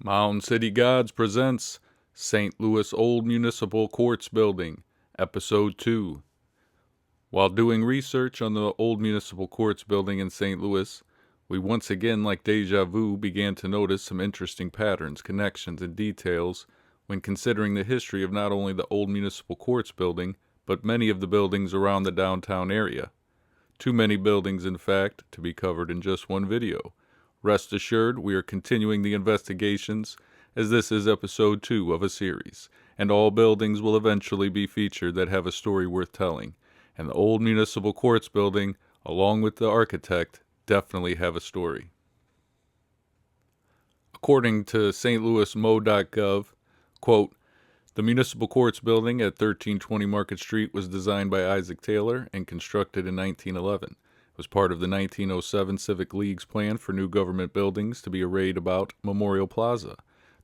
Mountain City Gods presents St. Louis Old Municipal Courts Building, Episode 2. While doing research on the Old Municipal Courts Building in St. Louis, we once again, like deja vu, began to notice some interesting patterns, connections, and details when considering the history of not only the Old Municipal Courts Building, but many of the buildings around the downtown area. Too many buildings, in fact, to be covered in just one video. Rest assured, we are continuing the investigations, as this is episode 2 of a series, and all buildings will eventually be featured that have a story worth telling, and the Old Municipal Courts Building, along with the architect, definitely have a story. According to stlouismo.gov, quote, "The Municipal Courts Building at 1320 Market Street was designed by Isaac Taylor and constructed in 1911. It was part of the 1907 Civic League's plan for new government buildings to be arrayed about Memorial Plaza.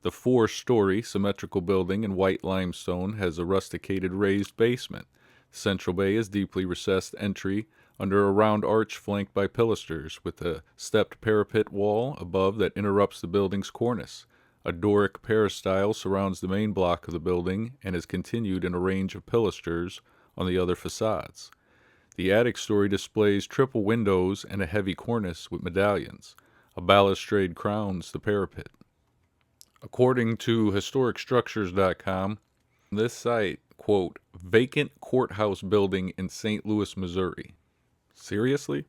The 4-story symmetrical building in white limestone has a rusticated raised basement. The central bay is deeply recessed entry under a round arch flanked by pilasters, with a stepped parapet wall above that interrupts the building's cornice. A Doric peristyle surrounds the main block of the building and is continued in a range of pilasters on the other facades. The attic story displays triple windows and a heavy cornice with medallions. A balustrade crowns the parapet." According to historicstructures.com, this site, quote, "vacant courthouse building in St. Louis, Missouri." Seriously?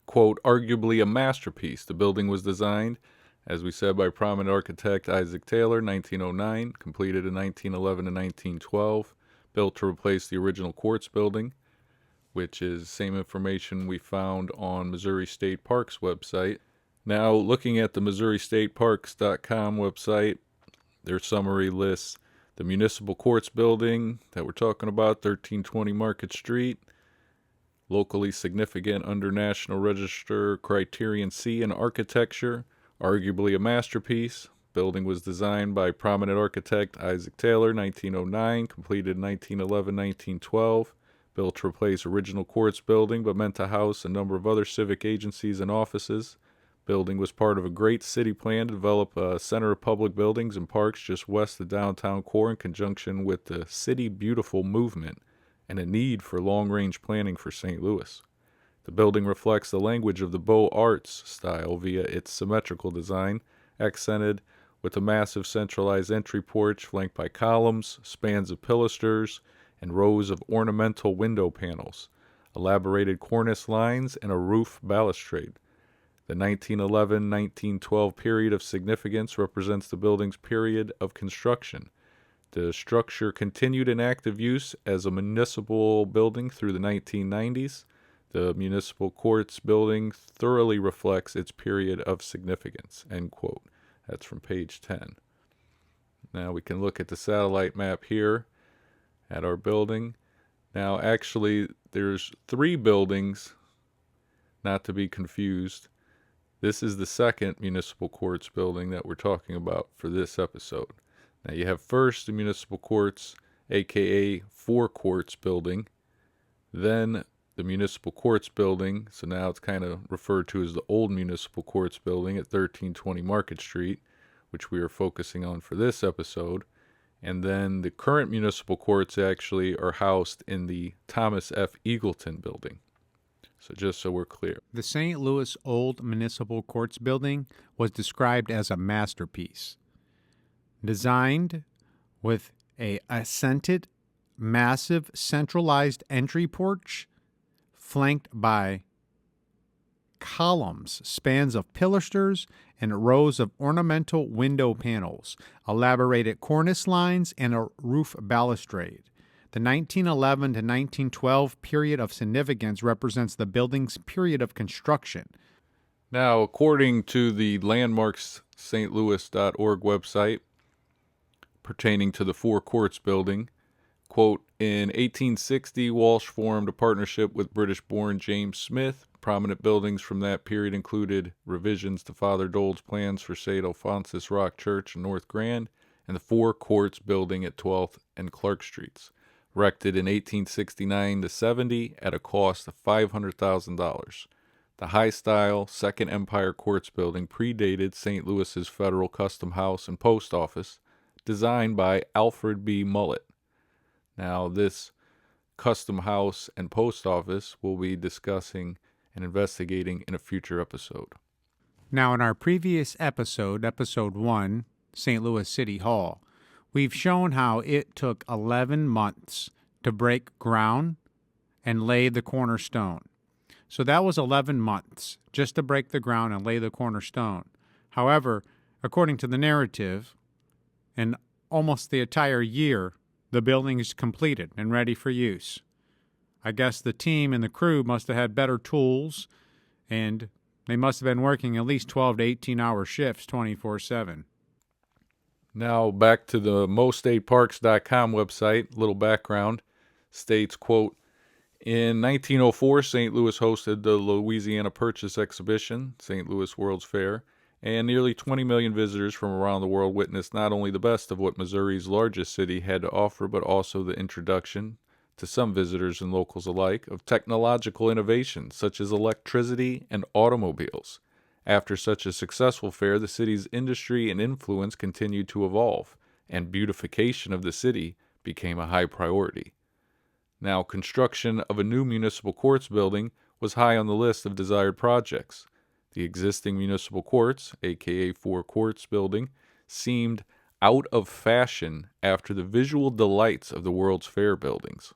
Quote, "arguably a masterpiece. The building was designed, as we said, by prominent architect Isaac Taylor, 1909, completed in 1911 and 1912, built to replace the original courts building," which is the same information we found on Missouri State Parks website. Now, looking at the MissouriStateParks.com website, their summary lists the Municipal Courts Building that we're talking about, 1320 Market Street, locally significant under National Register Criterion C in architecture, arguably a masterpiece. Building was designed by prominent architect Isaac Taylor, 1909, completed in 1911-1912. Built to replace original courts building, but meant to house a number of other civic agencies and offices. Building was part of a great city plan to develop a center of public buildings and parks just west of downtown core in conjunction with the City Beautiful movement and a need for long-range planning for St. Louis. The building reflects the language of the Beaux Arts style via its symmetrical design, accented with a massive centralized entry porch flanked by columns, spans of pilasters, and rows of ornamental window panels, elaborated cornice lines, and a roof balustrade. The 1911-1912 period of significance represents the building's period of construction. The structure continued in active use as a municipal building through the 1990s. The Municipal Courts Building thoroughly reflects its period of significance, end quote. That's from page 10. Now we can look at the satellite map here at our building. Now, actually, there's 3 buildings, not to be confused. This is the second Municipal Courts building that we're talking about for this episode. Now, you have first the Municipal Courts, aka 4 Courts building, then the Municipal Courts building, so now it's kind of referred to as the Old Municipal Courts building at 1320 Market Street, which we are focusing on for this episode. And then the current municipal courts actually are housed in the Thomas F. Eagleton building. So just so we're clear. The St. Louis Old Municipal Courts Building was described as a masterpiece. Designed with a ascended, massive centralized entry porch flanked by columns, spans of pilasters, and rows of ornamental window panels, elaborated cornice lines, and a roof balustrade. The 1911 to 1912 period of significance represents the building's period of construction. Now, according to the landmarksstlouis.org website pertaining to the 4 Courts building, quote, "in 1860, Walsh formed a partnership with British-born James Smith. Prominent buildings from that period included revisions to Father Dole's plans for St. Alphonsus Rock Church in North Grand and the 4 Courts building at 12th and Clark Streets, erected in 1869 to 70 at a cost of $500,000. The high-style Second Empire Courts building predated St. Louis's Federal Custom House and Post Office, designed by Alfred B. Mullett. Now, this custom house and post office we'll be discussing and investigating in a future episode. Now, in our previous episode, episode 1, St. Louis City Hall, we've shown how it took 11 months to break ground and lay the cornerstone. So that was 11 months just to break the ground and lay the cornerstone. However, according to the narrative, in almost the entire year, the building is completed and ready for use. I guess the team and the crew must have had better tools, and they must have been working at least 12 to 18-hour shifts 24/7. Now, back to the mostateparks.com website, little background, states, quote, in 1904, St. Louis hosted the Louisiana Purchase Exhibition, St. Louis World's Fair, and nearly 20 million visitors from around the world witnessed not only the best of what Missouri's largest city had to offer, but also the introduction, to some visitors and locals alike, of technological innovations such as electricity and automobiles. After such a successful fair, the city's industry and influence continued to evolve, and beautification of the city became a high priority. Now, construction of a new municipal courts building was high on the list of desired projects. The existing municipal courts, aka Four Courts building, seemed out of fashion after the visual delights of the World's Fair buildings.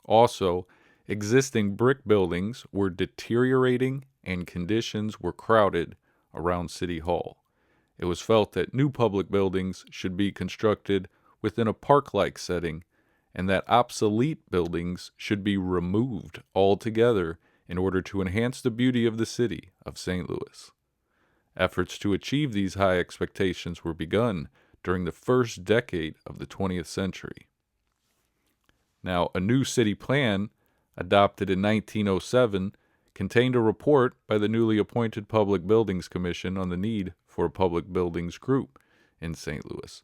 Also, existing brick buildings were deteriorating and conditions were crowded around City Hall. It was felt that new public buildings should be constructed within a park-like setting and that obsolete buildings should be removed altogether in order to enhance the beauty of the city of St. Louis. Efforts to achieve these high expectations were begun during the first decade of the 20th century. Now, a new city plan, adopted in 1907, contained a report by the newly appointed Public Buildings Commission on the need for a public buildings group in St. Louis.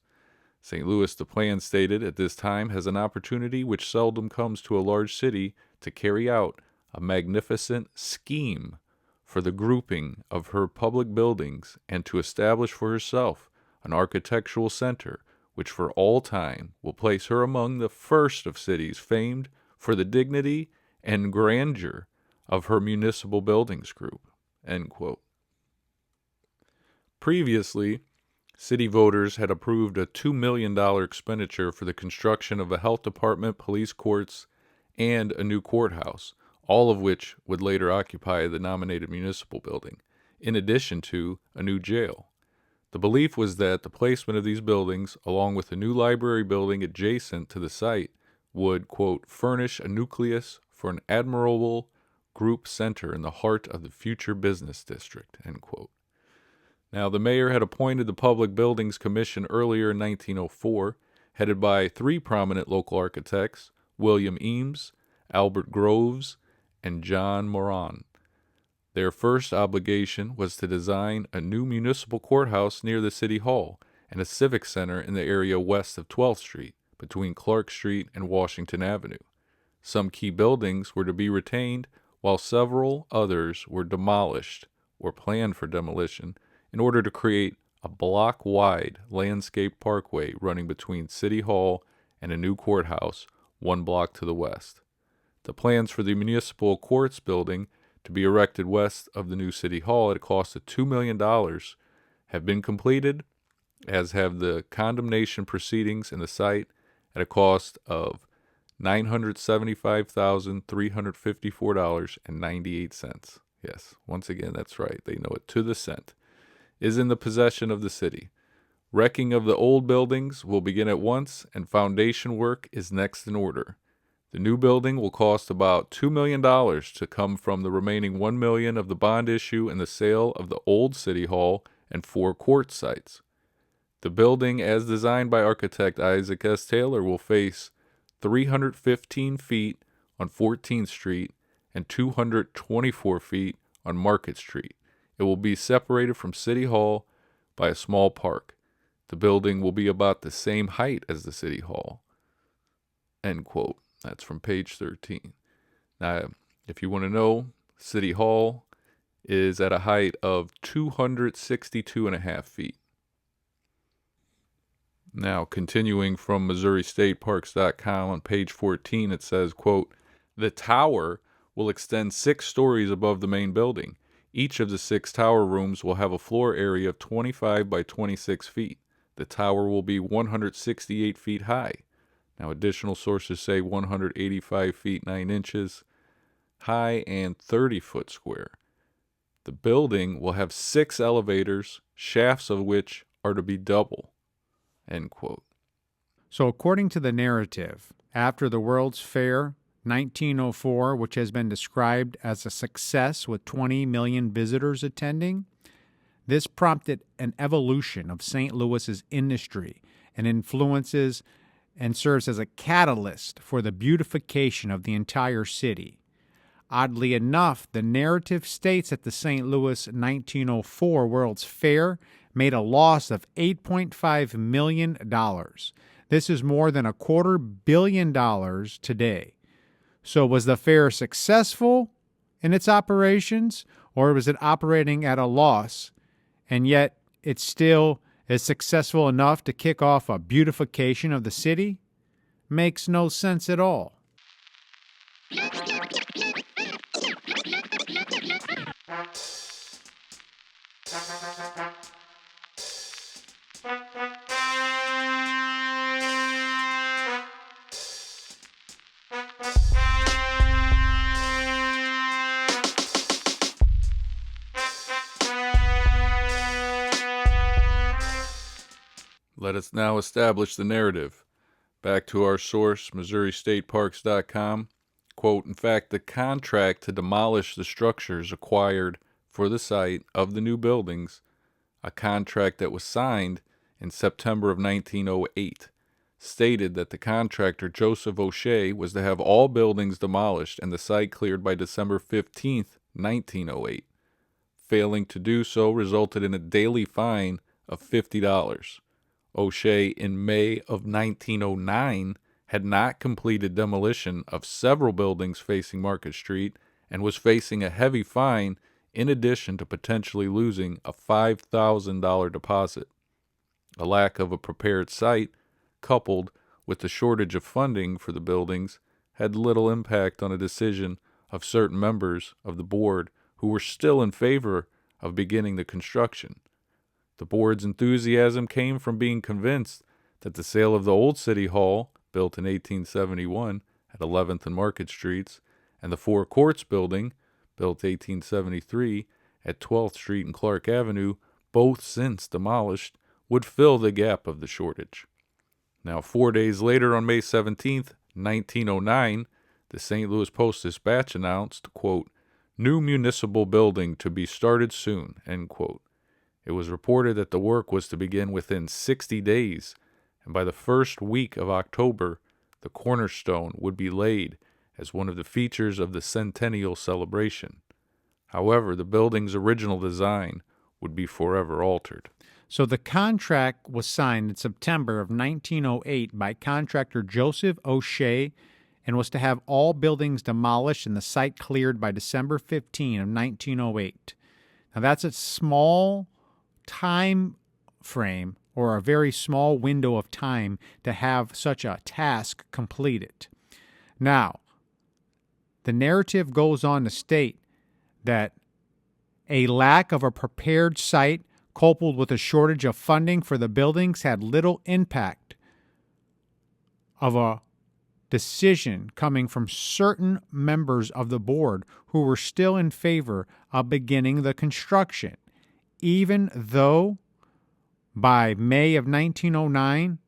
St. Louis, the plan stated, at this time has an opportunity which seldom comes to a large city to carry out a magnificent scheme for the grouping of her public buildings and to establish for herself an architectural center which for all time will place her among the first of cities famed for the dignity and grandeur of her municipal buildings group. End quote. Previously, city voters had approved a $2 million expenditure for the construction of a health department, police courts, and a new courthouse, all of which would later occupy the nominated municipal building, in addition to a new jail. The belief was that the placement of these buildings, along with a new library building adjacent to the site, would, quote, furnish a nucleus for an admirable group center in the heart of the future business district, end quote. Now, the mayor had appointed the Public Buildings Commission earlier in 1904, headed by three prominent local architects, William Eames, Albert Groves, and John Moran. Their first obligation was to design a new municipal courthouse near the City Hall and a civic center in the area west of 12th Street, between Clark Street and Washington Avenue. Some key buildings were to be retained, while several others were demolished or planned for demolition in order to create a block-wide landscape parkway running between City Hall and a new courthouse 1 block to the west. The plans for the municipal courts building to be erected west of the new City Hall at a cost of $2 million have been completed, as have the condemnation proceedings in the site at a cost of $975,354.98. Yes, once again, that's right. They know it to the cent. Is in the possession of the city. Wrecking of the old buildings will begin at once, and foundation work is next in order. The new building will cost about $2 million to come from the remaining $1 million of the bond issue and the sale of the old City Hall and 4 court sites. The building, as designed by architect Isaac S. Taylor, will face 315 feet on 14th Street and 224 feet on Market Street. It will be separated from City Hall by a small park. The building will be about the same height as the City Hall. End quote. That's from page 13. Now, if you want to know City Hall is at a height of 262.5 feet. Now, continuing from MissouriStateParks.com on page 14, it says, quote, the tower will extend 6 stories above the main building. Each of the 6 tower rooms will have a floor area of 25 by 26 feet. The tower will be 168 feet high. Now, additional sources say 185 feet 9 inches high and 30 foot square. The building will have 6 elevators, shafts of which are to be double. End quote. So, according to the narrative, after the World's Fair 1904, which has been described as a success with 20 million visitors attending, this prompted an evolution of St. Louis's industry and influences and serves as a catalyst for the beautification of the entire city. Oddly enough, the narrative states that the St. Louis 1904 World's Fair made a loss of $8.5 million. This is more than $250 million today. So was the fair successful in its operations, or was it operating at a loss, and yet it still is successful enough to kick off a beautification of the city? Makes no sense at all. Let us now establish the narrative. Back to our source, MissouriStateParks.com. Quote, in fact, the contract to demolish the structures acquired for the site of the new buildings, a contract that was signed in September of 1908, stated that the contractor Joseph O'Shea was to have all buildings demolished and the site cleared by December 15th, 1908. Failing to do so resulted in a daily fine of $50. O'Shea, in May of 1909, had not completed demolition of several buildings facing Market Street and was facing a heavy fine in addition to potentially losing a $5,000 deposit. A lack of a prepared site, coupled with the shortage of funding for the buildings, had little impact on a decision of certain members of the board who were still in favor of beginning the construction. The board's enthusiasm came from being convinced that the sale of the old City Hall, built in 1871 at 11th and Market Streets, and the Four Courts building, built 1873 at 12th Street and Clark Avenue, both since demolished, would fill the gap of the shortage. Now, 4 days later, on May 17th, 1909, the St. Louis Post-Dispatch announced, quote, new municipal building to be started soon, end quote. It was reported that the work was to begin within 60 days, and by the first week of October, the cornerstone would be laid as one of the features of the centennial celebration. However, the building's original design would be forever altered. So the contract was signed in September of 1908 by contractor Joseph O'Shea and was to have all buildings demolished and the site cleared by December 15 of 1908. Now that's a small time frame, or a very small window of time, to have such a task completed. Now, the narrative goes on to state that a lack of a prepared site coupled with a shortage of funding for the buildings had little impact of a decision coming from certain members of the board who were still in favor of beginning the construction, even though by May of 1909,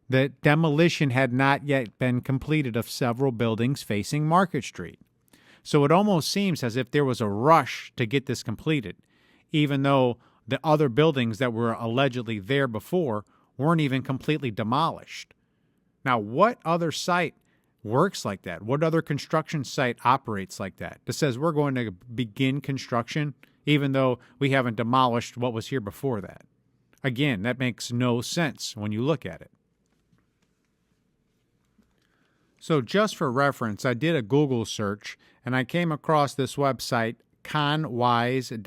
the demolition had not yet been completed of several buildings facing Market Street. So it almost seems as if there was a rush to get this completed, even though the other buildings that were allegedly there before weren't even completely demolished. Now, what other site works like that? What other construction site operates like that? That says we're going to begin construction even though we haven't demolished what was here before that. Again, that makes no sense when you look at it. So, just for reference, I did a Google search and I came across this website, conwise.io,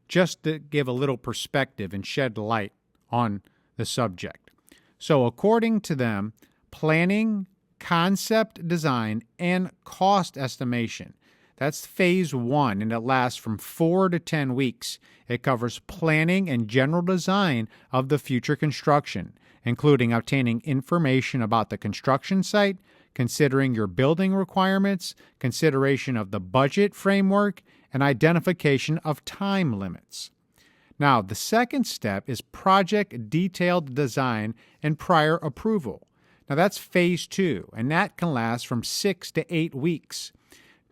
just to give a little perspective and shed light on the subject. So, according to them, planning, concept design, and cost estimation. That's phase one, and it lasts from 4 to 10 weeks. It covers planning and general design of the future construction, including obtaining information about the construction site, considering your building requirements, consideration of the budget framework, and identification of time limits. Now, the second step is project detailed design and prior approval. Now, that's phase two, and that can last from 6 to 8 weeks.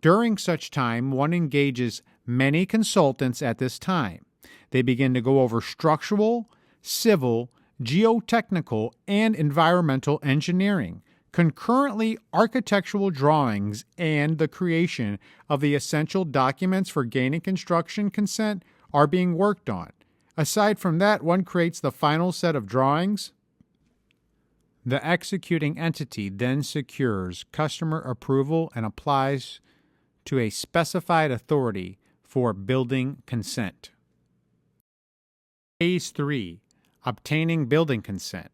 During such time, one engages many consultants at this time. They begin to go over structural, civil, geotechnical, and environmental engineering, concurrently architectural drawings, and the creation of the essential documents for gaining construction consent are being worked on. Aside from that, one creates the final set of drawings. The executing entity then secures customer approval and applies to a specified authority for building consent. Phase 3. Obtaining building consent.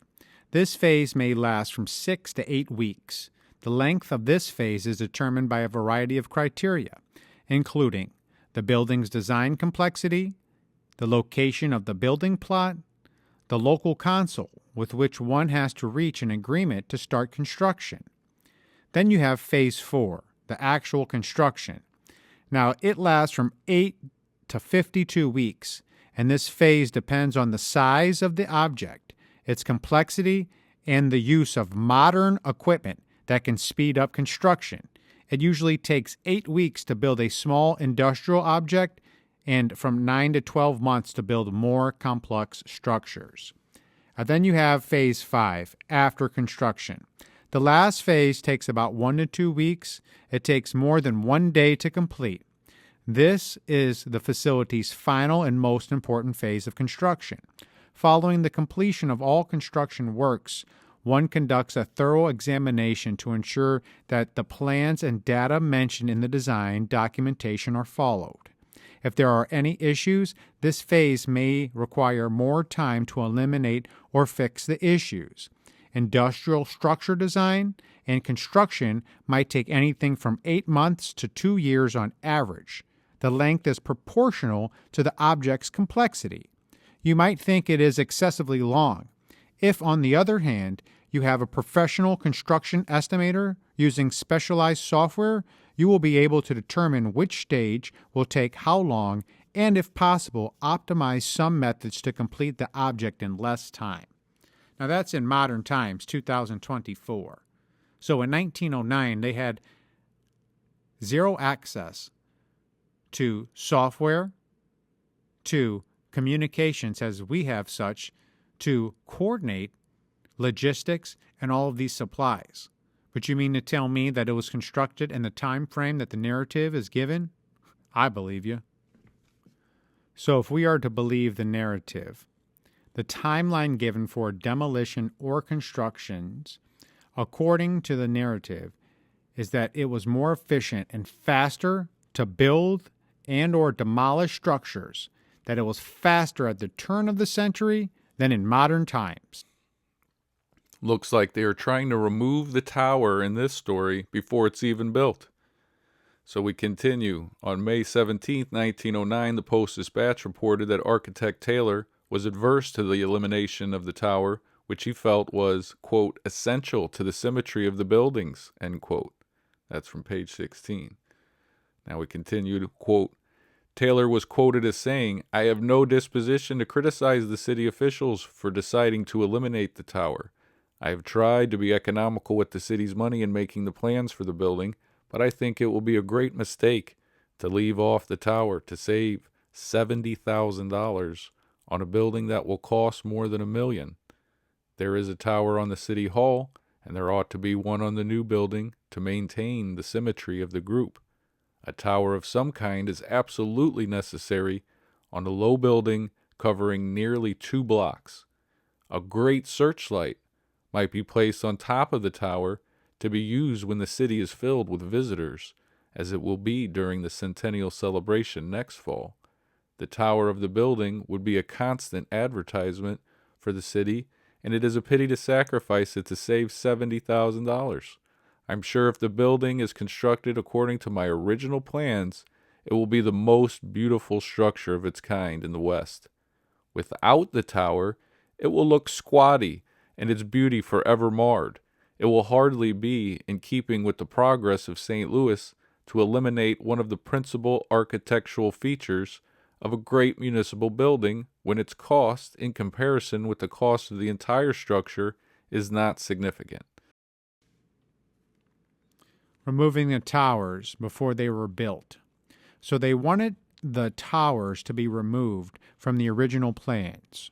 This phase may last from 6 to 8 weeks. The length of this phase is determined by a variety of criteria, including the building's design complexity, the location of the building plot, the local council with which one has to reach an agreement to start construction. Then you have Phase 4, the actual construction. Now, it lasts from 8 to 52 weeks, and this phase depends on the size of the object, its complexity, and the use of modern equipment that can speed up construction. It usually takes 8 weeks to build a small industrial object and from 9 to 12 months to build more complex structures. Then you have Phase 5, after construction. The last phase takes about 1 to 2 weeks. It takes more than 1 day to complete. This is the facility's final and most important phase of construction. Following the completion of all construction works, one conducts a thorough examination to ensure that the plans and data mentioned in the design documentation are followed. If there are any issues, this phase may require more time to eliminate or fix the issues. Industrial structure design and construction might take anything from 8 months to 2 years on average. The length is proportional to the object's complexity. You might think it is excessively long. If, on the other hand, you have a professional construction estimator using specialized software, you will be able to determine which stage will take how long and, if possible, optimize some methods to complete the object in less time. Now, that's in modern times, 2024. So in 1909, they had zero access to software, to communications as we have such, to coordinate logistics and all of these supplies. But you mean to tell me that it was constructed in the time frame that the narrative is given? I believe you. So if we are to believe the narrative, the timeline given for demolition or constructions, according to the narrative, is that it was more efficient and faster to build and or demolish structures, that it was faster at the turn of the century than in modern times. Looks like they are trying to remove the tower in this story before it's even built. So we continue. On May 17, 1909, the Post-Dispatch reported that architect Taylor was adverse to the elimination of the tower, which he felt was, quote, essential to the symmetry of the buildings, end quote. That's from page 16. Now we continue to quote, Taylor was quoted as saying, I have no disposition to criticize the city officials for deciding to eliminate the tower. I have tried to be economical with the city's money in making the plans for the building, but I think it will be a great mistake to leave off the tower to save $70,000 on a building that will cost more than $1 million. There is a tower on the city hall, and there ought to be one on the new building to maintain the symmetry of the group. A tower of some kind is absolutely necessary on a low building covering nearly 2 blocks. A great searchlight might be placed on top of the tower to be used when the city is filled with visitors, as it will be during the centennial celebration next fall. The tower of the building would be a constant advertisement for the city, and it is a pity to sacrifice it to save $70,000. I'm sure if the building is constructed according to my original plans, it will be the most beautiful structure of its kind in the West. Without the tower, it will look squatty and its beauty forever marred. It will hardly be in keeping with the progress of St. Louis to eliminate one of the principal architectural features of a great municipal building when its cost, in comparison with the cost of the entire structure, is not significant. Removing the towers before they were built. So they wanted the towers to be removed from the original plans.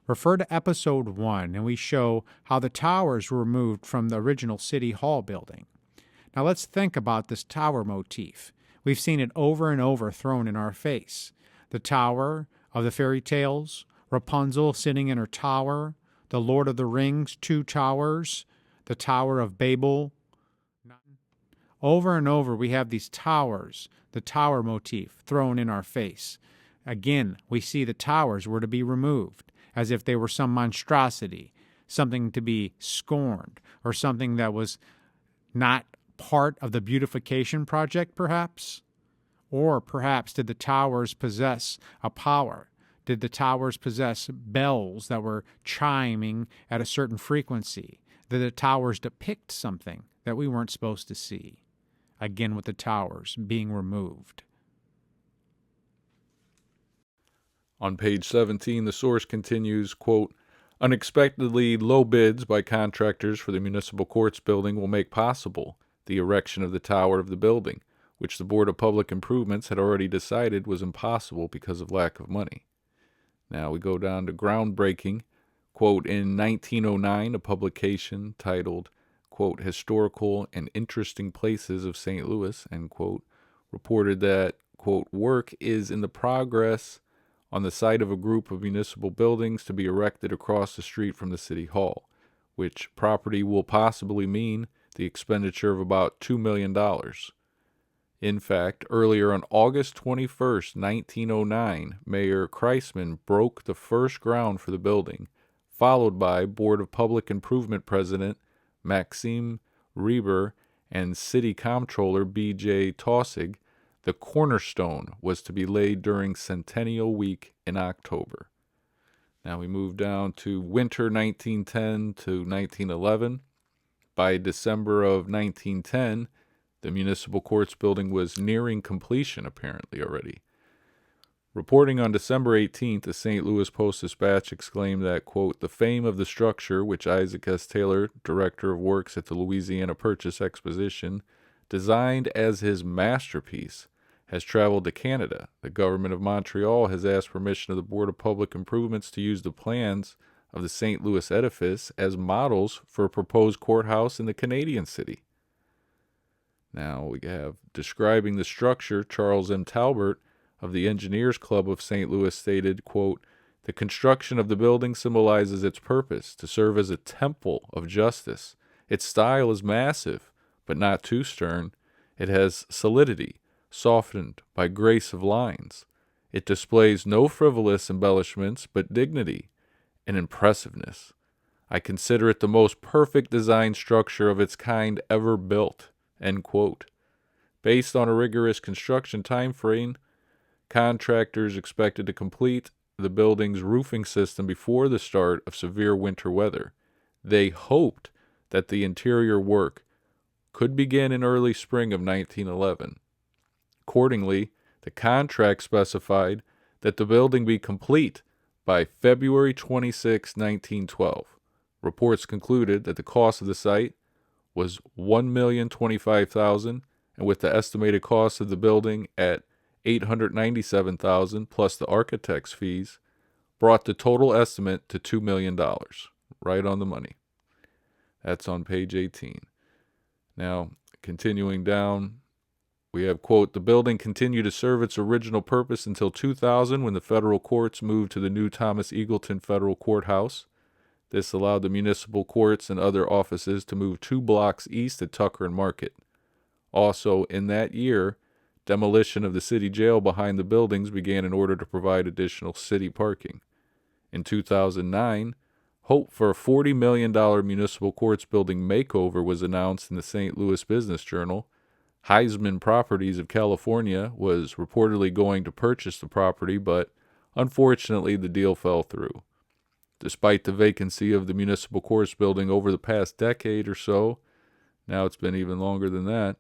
Refer to episode 1, and we show how the towers were removed from the original City Hall building. Now let's think about this tower motif. We've seen it over and over thrown in our face. The tower of the fairy tales, Rapunzel sitting in her tower, the Lord of the Rings, 2 towers, the Tower of Babel. Over and over we have these towers, the tower motif thrown in our face. Again, we see the towers were to be removed, as if they were some monstrosity, something to be scorned, or something that was not part of the beautification project, perhaps? Or perhaps did the towers possess a power? Did the towers possess bells that were chiming at a certain frequency? Did the towers depict something that we weren't supposed to see? Again, with the towers being removed. On page 17, the source continues, quote, unexpectedly low bids by contractors for the municipal courts building will make possible the erection of the tower of the building, which the Board of Public Improvements had already decided was impossible because of lack of money. Now we go down to groundbreaking. Quote, in 1909, a publication titled, quote, Historical and Interesting Places of St. Louis, end quote, reported that, quote, work is in the progress on the site of a group of municipal buildings to be erected across the street from the City Hall, which property will possibly mean the expenditure of about $2 million. In fact, earlier on August 21st, 1909, Mayor Kreisman broke the first ground for the building, followed by Board of Public Improvement President Maxime Reber and City Comptroller B.J. Taussig. The cornerstone was to be laid during Centennial Week in October. Now we move down to winter 1910 to 1911. By December of 1910, the municipal courts building was nearing completion, apparently already. Reporting on December 18th, the St. Louis Post-Dispatch exclaimed that, quote, the fame of the structure, which Isaac S. Taylor, director of works at the Louisiana Purchase Exposition, designed as his masterpiece, has traveled to Canada. The government of Montreal has asked permission of the Board of Public Improvements to use the plans of the St. Louis edifice as models for a proposed courthouse in the Canadian city. Now we have describing the structure, Charles M. Talbert of the Engineers Club of St. Louis stated, quote, the construction of the building symbolizes its purpose to serve as a temple of justice. Its style is massive, but not too stern. It has solidity, softened by grace of lines. It displays no frivolous embellishments, but dignity and impressiveness. I consider it the most perfect design structure of its kind ever built, end quote. Based on a rigorous construction time frame, contractors expected to complete the building's roofing system before the start of severe winter weather. They hoped that the interior work could begin in early spring of 1911. Accordingly, the contract specified that the building be complete by February 26, 1912. Reports concluded that the cost of the site was $1,025,000, and with the estimated cost of the building at $897,000 plus the architect's fees, brought the total estimate to $2 million. Right on the money. That's on page 18. Now, continuing down, we have, quote, the building continued to serve its original purpose until 2000 when the federal courts moved to the new Thomas Eagleton Federal Courthouse. This allowed the municipal courts and other offices to move 2 blocks east at Tucker and Market. Also, in that year, demolition of the city jail behind the buildings began in order to provide additional city parking. In 2009, hope for a $40 million municipal courts building makeover was announced in the St. Louis Business Journal. Heisman Properties of California was reportedly going to purchase the property, but unfortunately the deal fell through. Despite the vacancy of the municipal courts building over the past decade or so, now it's been even longer than that,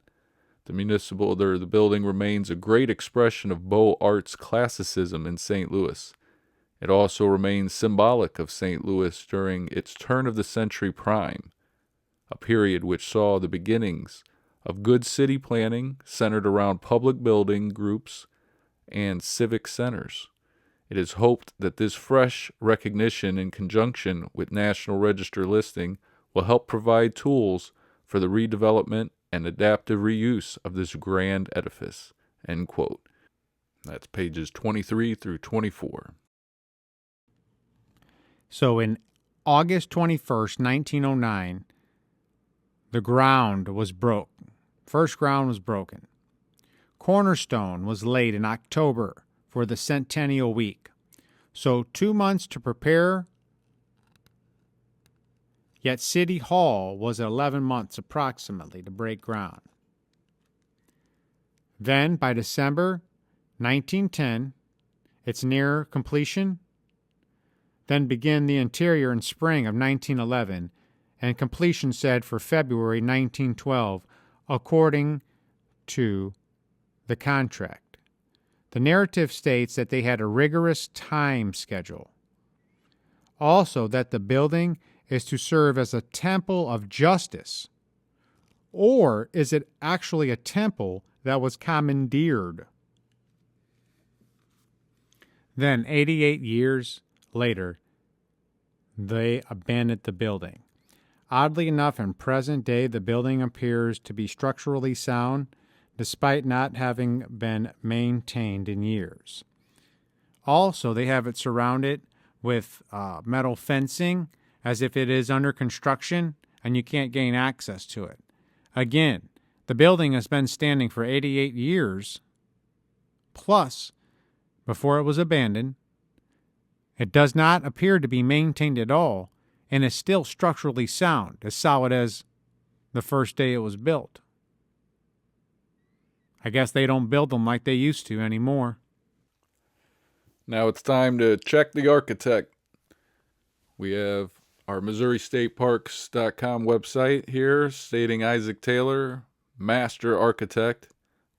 the building remains a great expression of Beaux Arts classicism in St. Louis. It also remains symbolic of St. Louis during its turn of the century prime, a period which saw the beginnings of good city planning centered around public building groups and civic centers. It is hoped that this fresh recognition in conjunction with National Register listing will help provide tools for the redevelopment and adaptive reuse of this grand edifice. End quote. That's pages 23 through 24. So in August 21st, 1909, the ground was broke. First ground was broken. Cornerstone was laid in October for the Centennial Week. So 2 months to prepare, yet City Hall was 11 months approximately to break ground. Then, by December 1910, it's near completion. Then begin the interior in spring of 1911, and completion said for February 1912, according to the contract. The narrative states that they had a rigorous time schedule. Also, that the building is to serve as a temple of justice. Or is it actually a temple that was commandeered? Then, 88 years later, they abandoned the building. Oddly enough, in present day, the building appears to be structurally sound, despite not having been maintained in years. Also, they have it surrounded with metal fencing, as if it is under construction, and you can't gain access to it. Again, the building has been standing for 88 years, plus, before it was abandoned. It does not appear to be maintained at all, and is still structurally sound, as solid as the first day it was built. I guess they don't build them like they used to anymore. Now it's time to check the architect. We have our MissouriStateParks.com website here stating Isaac Taylor, master architect,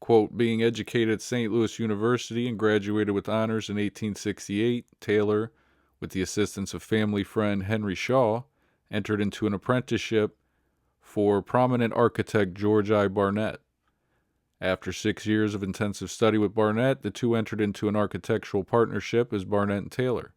quote, being educated at St. Louis University and graduated with honors in 1868, Taylor, with the assistance of family friend Henry Shaw, entered into an apprenticeship for prominent architect George I. Barnett. After 6 years of intensive study with Barnett, the two entered into an architectural partnership as Barnett and Taylor.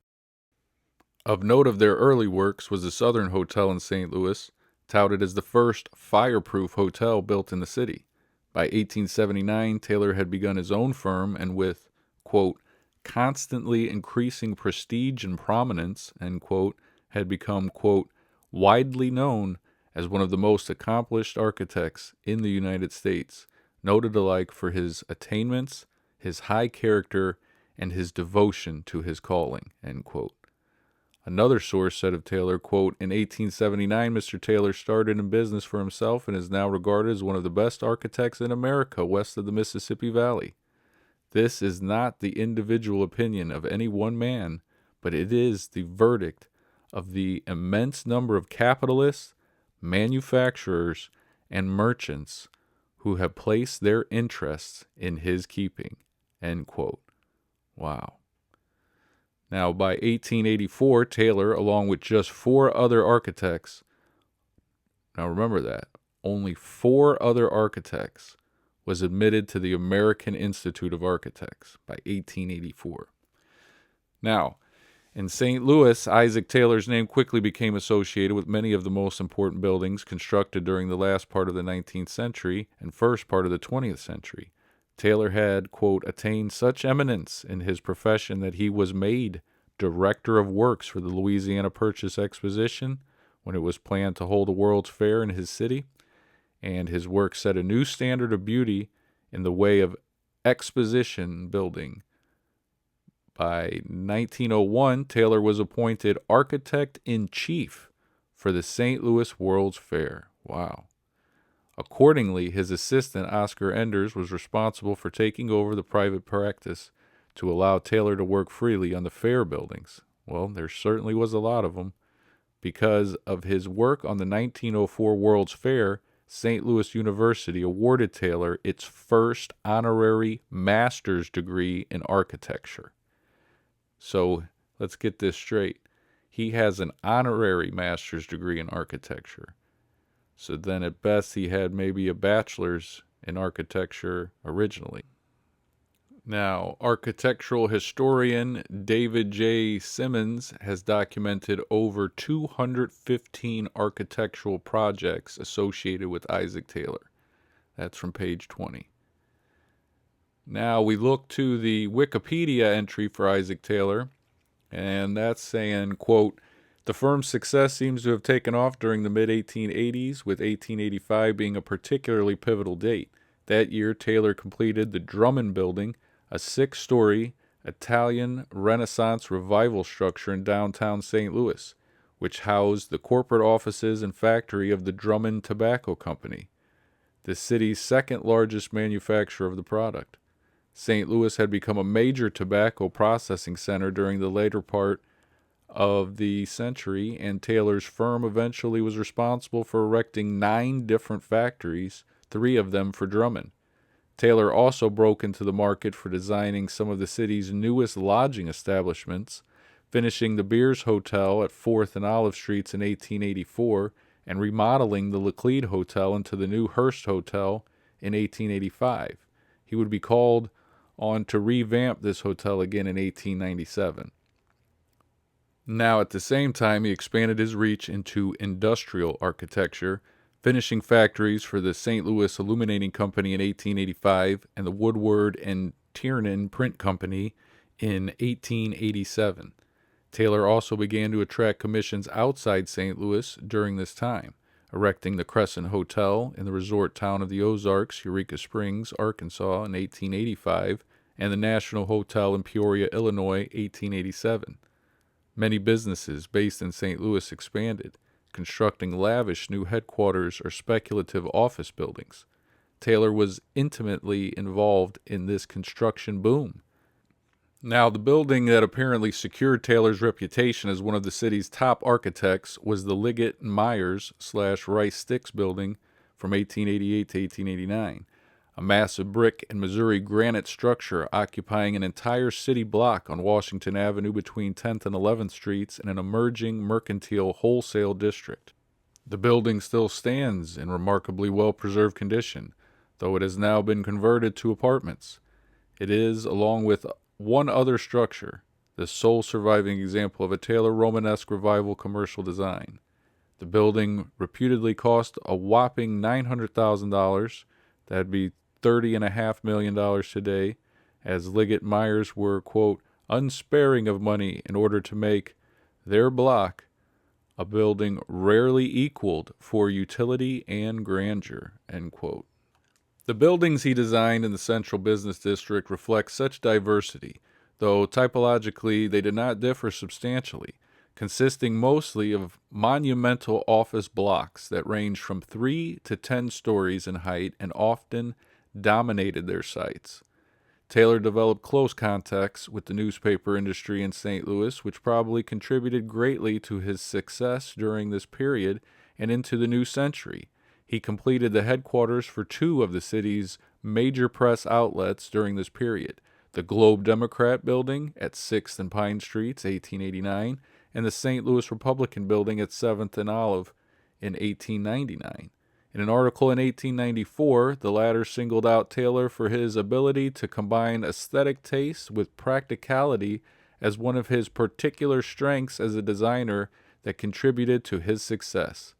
Of note of their early works was the Southern Hotel in St. Louis, touted as the first fireproof hotel built in the city. By 1879, Taylor had begun his own firm and with, quote, constantly increasing prestige and prominence, end quote, had become, quote, widely known as one of the most accomplished architects in the United States, noted alike for his attainments, his high character, and his devotion to his calling, end quote. Another source said of Taylor, quote, in 1879, Mr. Taylor started in business for himself and is now regarded as one of the best architects in America west of the Mississippi Valley. This is not the individual opinion of any one man, but it is the verdict of the immense number of capitalists, manufacturers, and merchants who have placed their interests in his keeping, end quote. Wow. Now, by 1884, Taylor, along with just 4 other architects, now remember that, only 4 other architects, was admitted to the American Institute of Architects by 1884. Now, in St. Louis, Isaac Taylor's name quickly became associated with many of the most important buildings constructed during the last part of the 19th century and first part of the 20th century. Taylor had, quote, attained such eminence in his profession that he was made director of works for the Louisiana Purchase Exposition when it was planned to hold a World's Fair in his city, and his work set a new standard of beauty in the way of exposition building. By 1901, Taylor was appointed architect-in-chief for the St. Louis World's Fair. Wow. Accordingly, his assistant, Oscar Enders, was responsible for taking over the private practice to allow Taylor to work freely on the fair buildings. Well, there certainly was a lot of them. Because of his work on the 1904 World's Fair, St. Louis University awarded Taylor its first honorary master's degree in architecture. So let's get this straight. He has an honorary master's degree in architecture. So then at best he had maybe a bachelor's in architecture originally. Now, architectural historian David J. Simmons has documented over 215 architectural projects associated with Isaac Taylor. That's from page 20. Now we look to the Wikipedia entry for Isaac Taylor, and that's saying, quote, the firm's success seems to have taken off during the mid-1880s, with 1885 being a particularly pivotal date. That year, Taylor completed the Drummond Building, a 6-story Italian Renaissance revival structure in downtown St. Louis, which housed the corporate offices and factory of the Drummond Tobacco Company, the city's second largest manufacturer of the product. St. Louis had become a major tobacco processing center during the later part of the century, and Taylor's firm eventually was responsible for erecting 9 different factories, 3 of them for Drummond. Taylor also broke into the market for designing some of the city's newest lodging establishments, finishing the Beers Hotel at 4th and Olive Streets in 1884, and remodeling the Laclede Hotel into the new Hearst Hotel in 1885. He would be called on to revamp this hotel again in 1897. Now, at the same time, he expanded his reach into industrial architecture, finishing factories for the St. Louis Illuminating Company in 1885 and the Woodward and Tiernan Print Company in 1887. Taylor also began to attract commissions outside St. Louis during this time, erecting the Crescent Hotel in the resort town of the Ozarks, Eureka Springs, Arkansas in 1885, and the National Hotel in Peoria, Illinois, 1887. Many businesses based in St. Louis expanded, constructing lavish new headquarters or speculative office buildings. Taylor was intimately involved in this construction boom. Now, the building that apparently secured Taylor's reputation as one of the city's top architects was the Liggett and Myers / Rice Sticks building from 1888 to 1889, a massive brick and Missouri granite structure occupying an entire city block on Washington Avenue between 10th and 11th Streets in an emerging mercantile wholesale district. The building still stands in remarkably well-preserved condition, though it has now been converted to apartments. It is, along with one other structure, the sole surviving example of a Taylor Romanesque revival commercial design. The building reputedly cost a whopping $900,000, that'd be $30.5 million today, as Liggett Myers were, quote, unsparing of money in order to make their block a building rarely equaled for utility and grandeur, end quote. The buildings he designed in the Central Business District reflect such diversity, though typologically they did not differ substantially, consisting mostly of monumental office blocks that ranged from 3 to 10 stories in height and often dominated their sites. Taylor developed close contacts with the newspaper industry in St. Louis, which probably contributed greatly to his success during this period and into the new century. He completed the headquarters for 2 of the city's major press outlets during this period, the Globe Democrat Building at 6th and Pine Streets, 1889, and the St. Louis Republican Building at 7th and Olive in 1899. In an article in 1894, the latter singled out Taylor for his ability to combine aesthetic taste with practicality as one of his particular strengths as a designer that contributed to his success.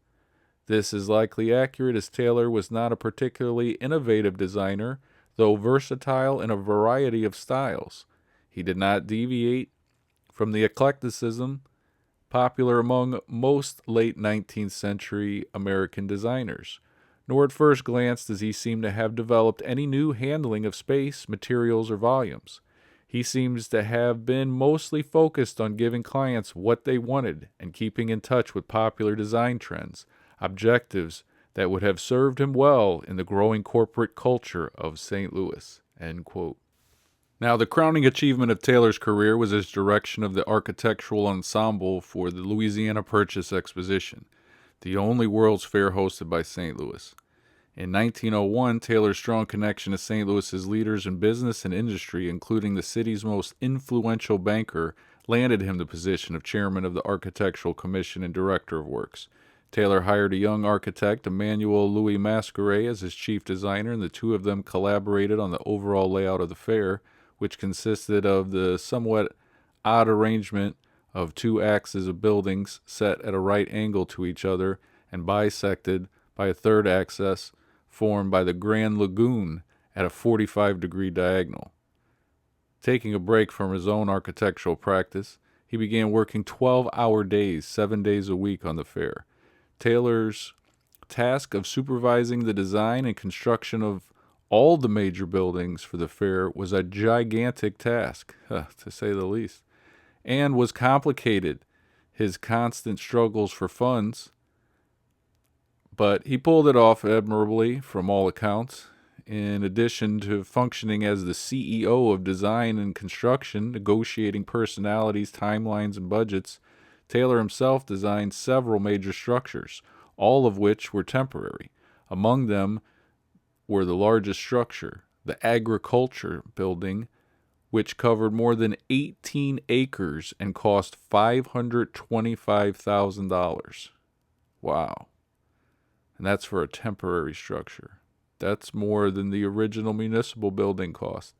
This is likely accurate, as Taylor was not a particularly innovative designer, though versatile in a variety of styles. He did not deviate from the eclecticism popular among most late 19th century American designers. Nor at first glance does he seem to have developed any new handling of space, materials, or volumes. He seems to have been mostly focused on giving clients what they wanted and keeping in touch with popular design trends, objectives that would have served him well in the growing corporate culture of St. Louis. End quote. Now, the crowning achievement of Taylor's career was his direction of the architectural ensemble for the Louisiana Purchase Exposition, the only World's Fair hosted by St. Louis. In 1901, Taylor's strong connection to St. Louis's leaders in business and industry, including the city's most influential banker, landed him the position of chairman of the Architectural Commission and director of works. Taylor hired a young architect, Emmanuel Louis Masqueret, as his chief designer, and the two of them collaborated on the overall layout of the fair, which consisted of the somewhat odd arrangement of two axes of buildings set at a right angle to each other and bisected by a third axis formed by the Grand Lagoon at a 45-degree diagonal. Taking a break from his own architectural practice, he began working 12-hour days, 7 days a week on the fair. Taylor's task of supervising the design and construction of all the major buildings for the fair was a gigantic task, to say the least, and was complicated. His constant struggles for funds, but he pulled it off admirably from all accounts. In addition to functioning as the CEO of design and construction, negotiating personalities, timelines, and budgets, Taylor himself designed several major structures, all of which were temporary. Among them were the largest structure, the agriculture building, which covered more than 18 acres and cost $525,000. Wow. And that's for a temporary structure. That's more than the original municipal building cost.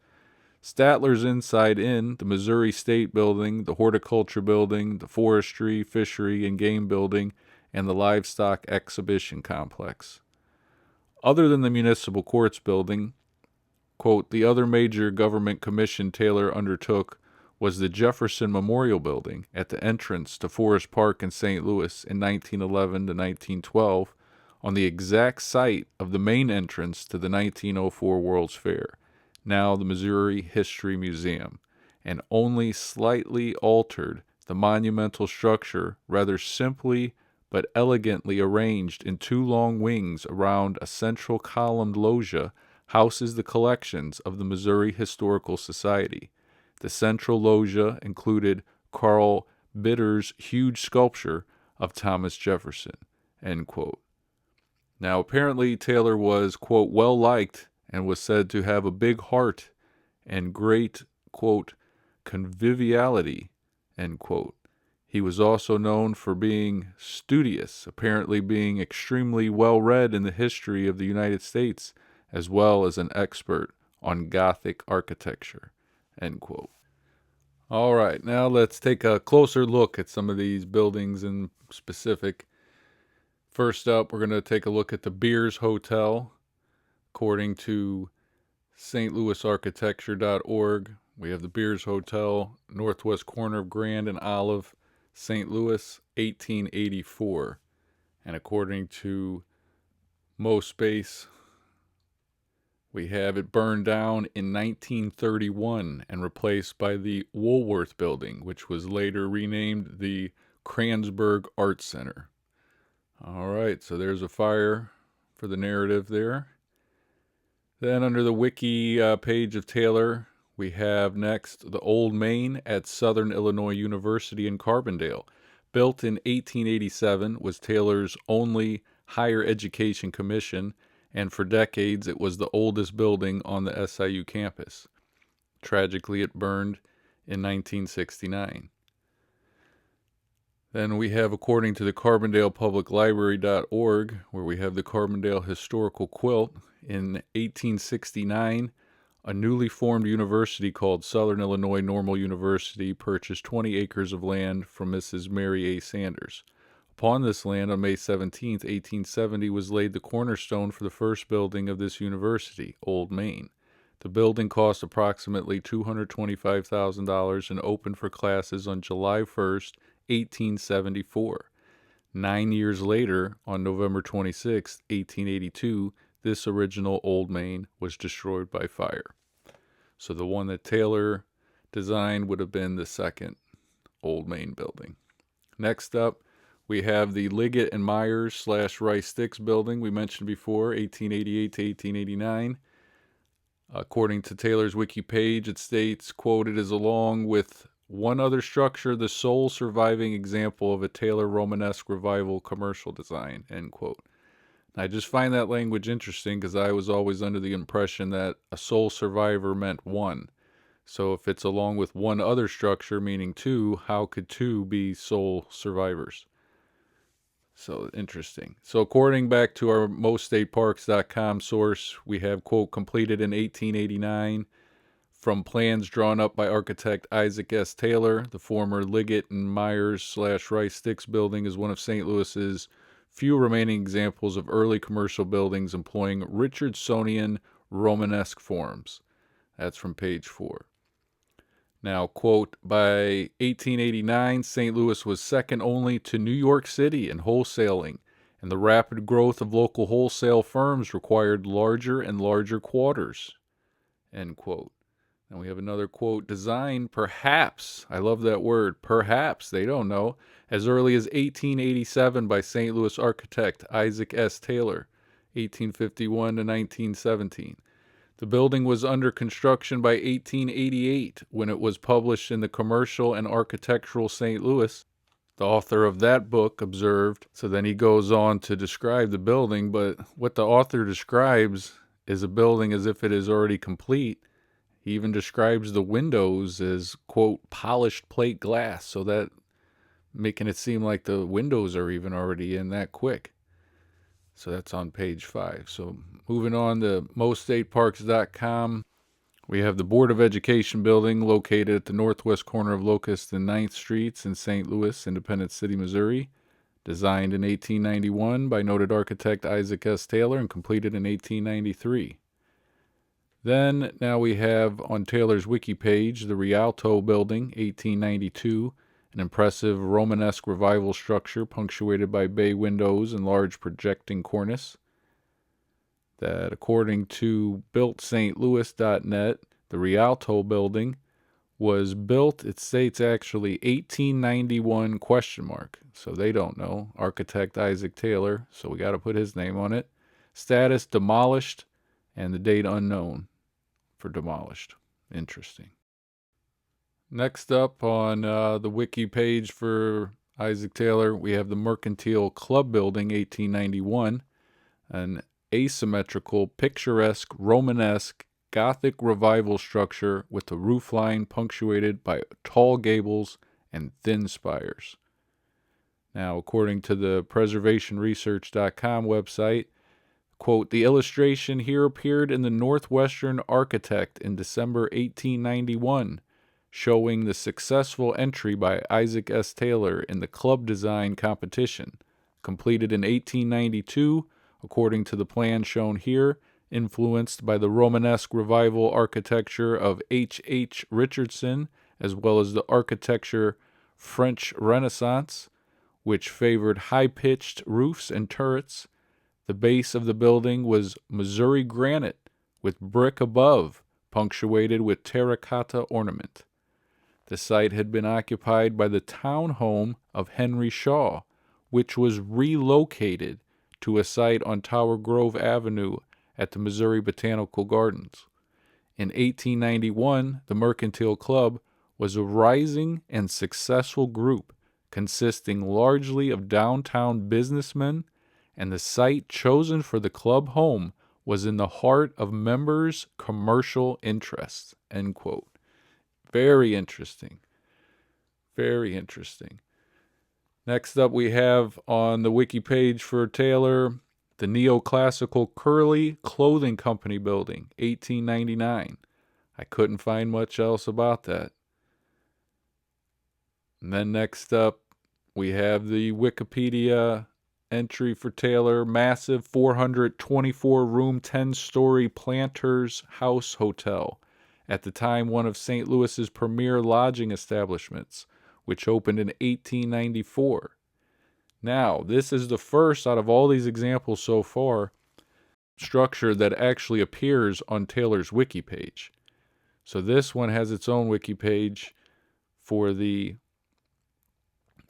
Statler's Inside Inn, the Missouri State Building, the Horticulture Building, the Forestry, Fishery, and Game Building, and the Livestock Exhibition Complex. Other than the Municipal Courts Building, quote, the other major government commission Taylor undertook was the Jefferson Memorial Building at the entrance to Forest Park in St. Louis in 1911 to 1912, on the exact site of the main entrance to the 1904 World's Fair, now the Missouri History Museum, and only slightly altered. The monumental structure, rather simply but elegantly arranged in two long wings around a central columned loggia, houses the collections of the Missouri Historical Society. The central loggia included Carl Bitter's huge sculpture of Thomas Jefferson, end quote. Now, apparently, Taylor was, quote, well-liked and was said to have a big heart and great, quote, conviviality, end quote. He was also known for being studious, apparently being extremely well-read in the history of the United States, as well as an expert on Gothic architecture, end quote. All right, now let's take a closer look at some of these buildings in specific. First up, we're going to take a look at the Beers Hotel. According to stlouisarchitecture.org, we have the Beers Hotel, northwest corner of Grand and Olive, St. Louis, 1884. And according to MoSpace, we have it burned down in 1931 and replaced by the Woolworth Building, which was later renamed the Kranzberg Art Center. All right, so there's a fire for the narrative there. Then under the wiki page of Taylor, we have next the Old Main at Southern Illinois University in Carbondale. Built in 1887, was Taylor's only higher education commission, and for decades it was the oldest building on the SIU campus. Tragically, it burned in 1969. Then we have, according to the CarbondalePublicLibrary.org, where we have the Carbondale Historical Quilt. In 1869, a newly formed university called Southern Illinois Normal University purchased 20 acres of land from Mrs. Mary A. Sanders. Upon this land, on May 17, 1870, was laid the cornerstone for the first building of this university, Old Main. The building cost approximately $225,000 and opened for classes on July 1st, 1874. 9 years later, on November 26, 1882, this original Old Main was destroyed by fire. So the one that Taylor designed would have been the second Old Main building. Next up, we have the Liggett and Myers / Rice Sticks building we mentioned before, 1888 to 1889. According to Taylor's wiki page, it states, quote, "It is along with one other structure the sole surviving example of a Taylor Romanesque revival commercial design," end quote. I just find that language interesting because I was always under the impression that a sole survivor meant one. So if it's along with one other structure, meaning two, how could two be sole survivors? So interesting. So according back to our moststateparks.com source, we have, quote, "completed in 1889 from plans drawn up by architect Isaac S. Taylor. The former Liggett and Myers / Rice Sticks building is one of St. Louis's few remaining examples of early commercial buildings employing Richardsonian Romanesque forms." That's from page 4. Now, quote, "By 1889, St. Louis was second only to New York City in wholesaling, and the rapid growth of local wholesale firms required larger and larger quarters," end quote. And we have another quote, "Designed perhaps," I love that word, perhaps, they don't know, "as early as 1887 by St. Louis architect Isaac S. Taylor, 1851 to 1917. The building was under construction by 1888 when it was published in the Commercial and Architectural St. Louis." The author of that book observed, so then he goes on to describe the building, but what the author describes is a building as if it is already complete. He even describes the windows as, quote, "polished plate glass," so that making it seem like the windows are even already in that quick. So that's on page 5. So moving on to moststateparks.com, we have the Board of Education building located at the northwest corner of Locust and 9th Streets in St. Louis, Independence City, Missouri. Designed in 1891 by noted architect Isaac S. Taylor and completed in 1893. Then, now we have on Taylor's wiki page the Rialto building, 1892, an impressive Romanesque revival structure punctuated by bay windows and large projecting cornice. That, according to builtstlouis.net, the Rialto building was built, it states actually 1891 question mark. So they don't know. Architect Isaac Taylor, so we got to put his name on it. Status demolished and the date unknown for demolished. Interesting. Next up on the wiki page for Isaac Taylor, we have the Mercantile Club building, 1891, an asymmetrical, picturesque, Romanesque, Gothic revival structure with a roof line punctuated by tall gables and thin spires. Now, according to the preservationresearch.com website, quote, "The illustration here appeared in the Northwestern Architect in December 1891, showing the successful entry by Isaac S. Taylor in the club design competition, completed in 1892, according to the plan shown here, influenced by the Romanesque revival architecture of H. Richardson, as well as the architecture French Renaissance, which favored high-pitched roofs and turrets. The base of the building was Missouri granite, with brick above, punctuated with terracotta ornament. The site had been occupied by the town home of Henry Shaw, which was relocated to a site on Tower Grove Avenue at the Missouri Botanical Gardens. In 1891, the Mercantile Club was a rising and successful group consisting largely of downtown businessmen, and the site chosen for the club home was in the heart of members' commercial interests, end quote. Very interesting. Very interesting. Next up, we have on the wiki page for Taylor, the Neoclassical Curly Clothing Company building, 1899. I couldn't find much else about that. And then next up, we have the Wikipedia entry for Taylor, massive 424-room, 10-story Planters House Hotel, at the time one of St. Louis's premier lodging establishments, which opened in 1894. Now, this is the first out of all these examples so far structure that actually appears on Taylor's wiki page. So this one has its own wiki page for the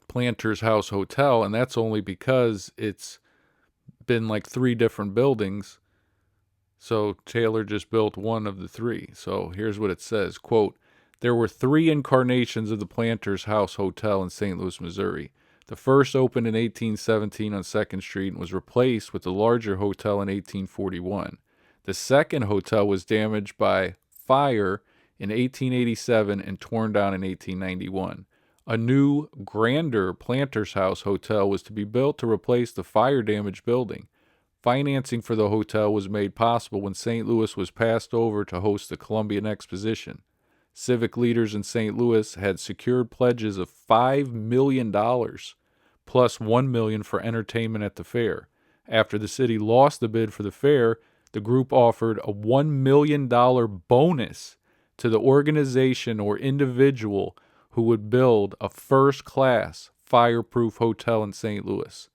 Planters House Hotel, and that's only because it's been like 3 different buildings. So Taylor just built one of the 3. So here's what it says, quote, "There were 3 incarnations of the Planters House Hotel in St. Louis, Missouri. The first opened in 1817 on 2nd Street and was replaced with the larger hotel in 1841. The second hotel was damaged by fire in 1887 and torn down in 1891. A new, grander Planters House Hotel was to be built to replace the fire-damaged building. Financing for the hotel was made possible when St. Louis was passed over to host the Columbian Exposition. Civic leaders in St. Louis had secured pledges of $5 million plus $1 million for entertainment at the fair. After the city lost the bid for the fair, the group offered a $1 million bonus to the organization or individual who would build a first-class, fireproof hotel in St. Louis.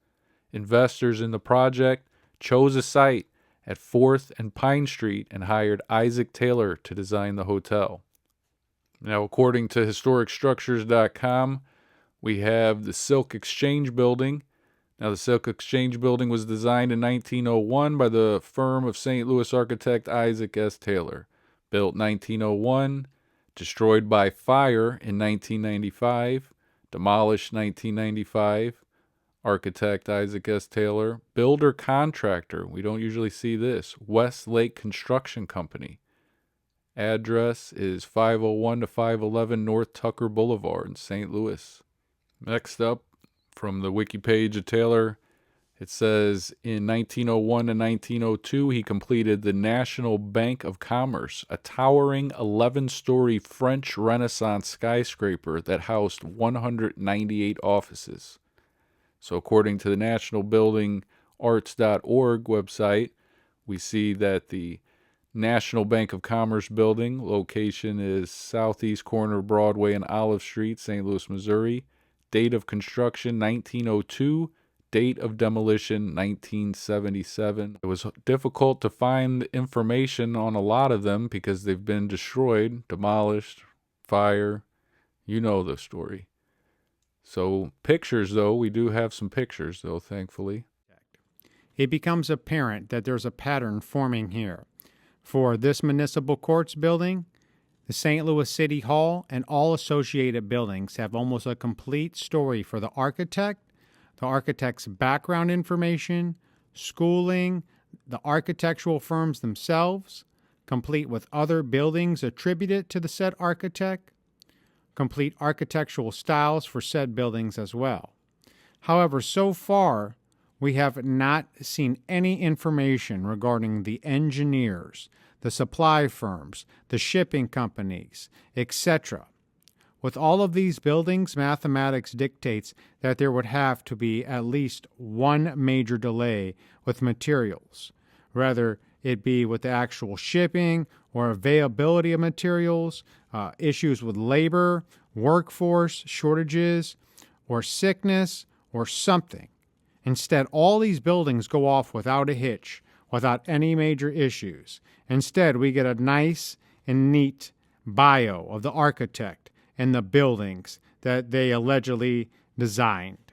Investors in the project chose a site at 4th and Pine Street and hired Isaac Taylor to design the hotel. Now, according to historicstructures.com, we have the Silk Exchange Building. Now, the Silk Exchange Building was designed in 1901 by the firm of St. Louis architect Isaac S. Taylor. Built 1901, destroyed by fire in 1995, demolished 1995. Architect Isaac S. Taylor. Builder contractor, we don't usually see this, Westlake Construction Company. Address is 501 to 511 North Tucker Boulevard in St. Louis. Next up, from the wiki page of Taylor, it says in 1901 to 1902, he completed the National Bank of Commerce, a towering 11-story French Renaissance skyscraper that housed 198 offices. So according to the National Building Arts.org website, we see that the National Bank of Commerce building location is southeast corner of Broadway and Olive Street, St. Louis, Missouri. Date of construction 1902, date of demolition 1977. It was difficult to find information on a lot of them because they've been destroyed, demolished, fire. You know the story. So pictures, though, we do have some pictures, though, thankfully. It becomes apparent that there's a pattern forming here. For this municipal courts building, the St. Louis City Hall and all associated buildings have almost a complete story for the architect's background information, schooling, the architectural firms themselves, complete with other buildings attributed to the said architect, complete architectural styles for said buildings as well. However, so far, we have not seen any information regarding the engineers, the supply firms, the shipping companies, etc. With all of these buildings, mathematics dictates that there would have to be at least one major delay with materials, whether it be with the actual shipping or availability of materials, issues with labor, workforce shortages, or sickness, or something. Instead, all these buildings go off without a hitch, without any major issues. Instead, we get a nice and neat bio of the architect and the buildings that they allegedly designed.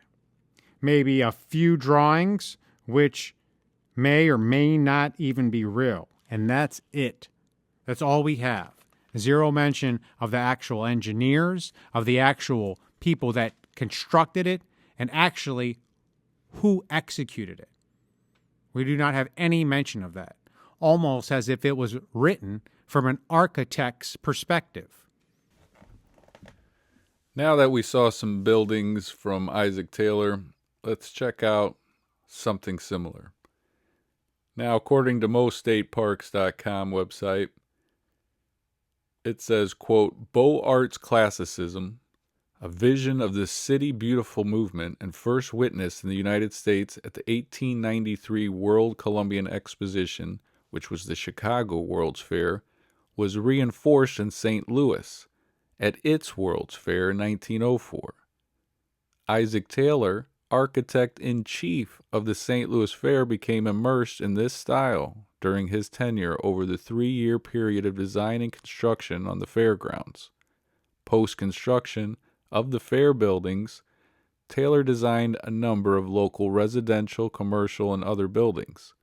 Maybe a few drawings, which may or may not even be real. And that's it. That's all we have. Zero mention of the actual engineers, of the actual people that constructed it, and actually who executed it. We do not have any mention of that, almost as if it was written from an architect's perspective. Now that we saw some buildings from Isaac Taylor, let's check out something similar. Now, according to moststateparks.com website, it says, quote, Beaux Arts classicism, a vision of the City Beautiful movement and first witnessed in the United States at the 1893 World Columbian Exposition, which was the Chicago World's Fair, was reinforced in St. Louis at its World's Fair in 1904. Isaac Taylor, architect-in-chief of the St. Louis Fair, became immersed in this style during his tenure over the 3-year period of design and construction on the fairgrounds. Post-construction of the fair buildings, Taylor designed a number of local residential, commercial, and other buildings.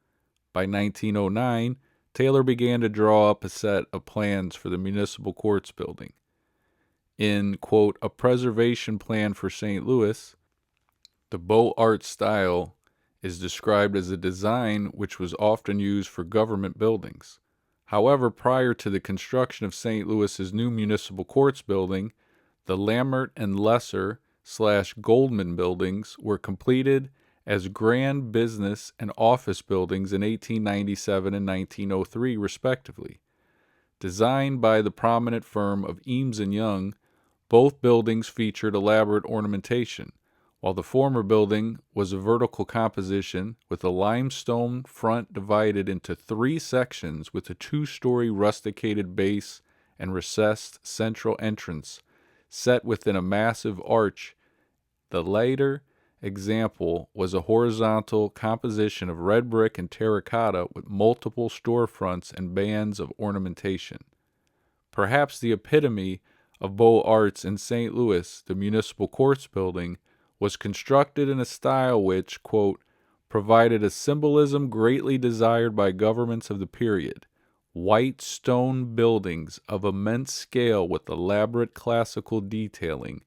By 1909, Taylor began to draw up a set of plans for the Municipal Courts building. In, quote, a preservation plan for St. Louis, the Beaux Arts style is described as a design which was often used for government buildings. However, prior to the construction of St. Louis's new Municipal Courts building, the Lambert and Lesser/Goldman buildings were completed as grand business and office buildings in 1897 and 1903, respectively. Designed by the prominent firm of Eames and Young, both buildings featured elaborate ornamentation. While the former building was a vertical composition with a limestone front divided into 3 sections with a 2-story rusticated base and recessed central entrance set within a massive arch, the later example was a horizontal composition of red brick and terracotta with multiple storefronts and bands of ornamentation. Perhaps the epitome of Beaux Arts in St. Louis, the Municipal Courts building, was constructed in a style which, quote, provided a symbolism greatly desired by governments of the period. White stone buildings of immense scale with elaborate classical detailing,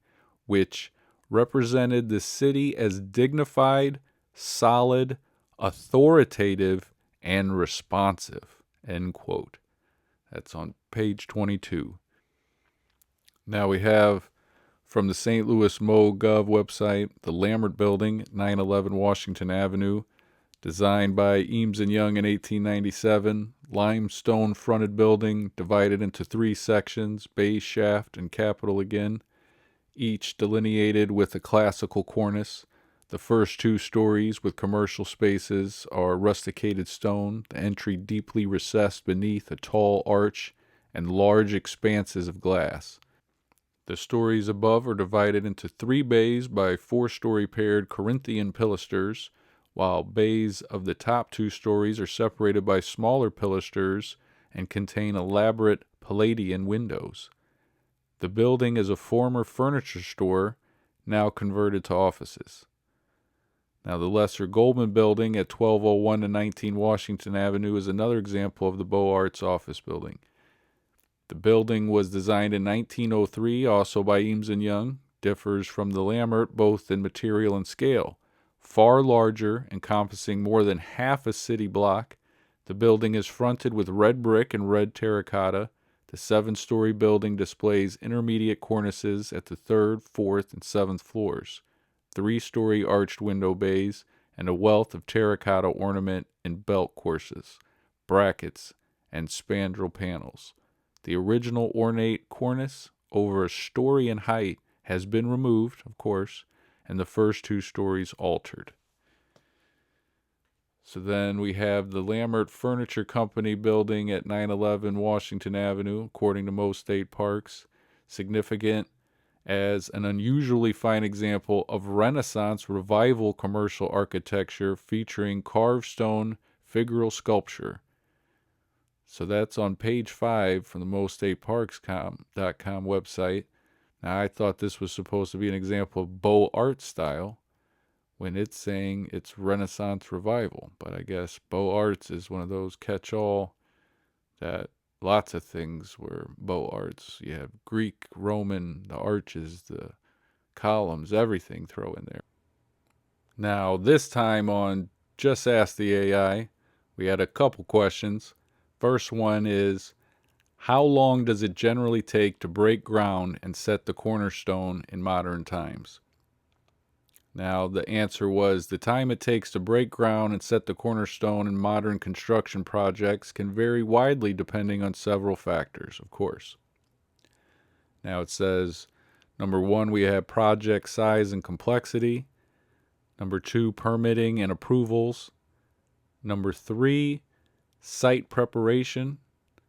which represented the city as dignified, solid, authoritative, and responsive, end quote. That's on page 22. Now we have from the St. Louis MoGov website, the Lambert Building, 911 Washington Avenue, designed by Eames and Young in 1897, limestone fronted building divided into 3 sections, base, shaft, and capitol again, each delineated with a classical cornice. The first 2 stories with commercial spaces are rusticated stone, the entry deeply recessed beneath a tall arch and large expanses of glass. The stories above are divided into 3 bays by 4-story paired Corinthian pilasters, while bays of the top 2 stories are separated by smaller pilasters and contain elaborate Palladian windows. The building is a former furniture store, now converted to offices. Now, the Lesser Goldman Building at 1201 to 19 Washington Avenue is another example of the Beaux Arts office building. The building was designed in 1903, also by Eames and Young, differs from the Lambert both in material and scale. Far larger, encompassing more than half a city block, the building is fronted with red brick and red terracotta. The 7-story building displays intermediate cornices at the 3rd, 4th, and 7th floors, 3-story arched window bays, and a wealth of terracotta ornament in belt courses, brackets, and spandrel panels. The original ornate cornice, over a story in height, has been removed, of course, and the first 2 stories altered. So then we have the Lambert Furniture Company building at 911 Washington Avenue, according to most state parks, significant as an unusually fine example of Renaissance revival commercial architecture featuring carved stone figural sculpture. So that's on page 5 from the moststateparks.com website. Now, I thought this was supposed to be an example of Beaux Arts style when it's saying it's Renaissance revival. But I guess Beaux Arts is one of those catch-all that lots of things were Beaux Arts. You have Greek, Roman, the arches, the columns, everything throw in there. Now, this time on Just Ask the AI, we had a couple questions. First one is, how long does it generally take to break ground and set the cornerstone in modern times? Now, the answer was the time it takes to break ground and set the cornerstone in modern construction projects can vary widely depending on several factors, of course. Now it says, Number one, we have project size and complexity. Number two, permitting and approvals. Number three, site preparation.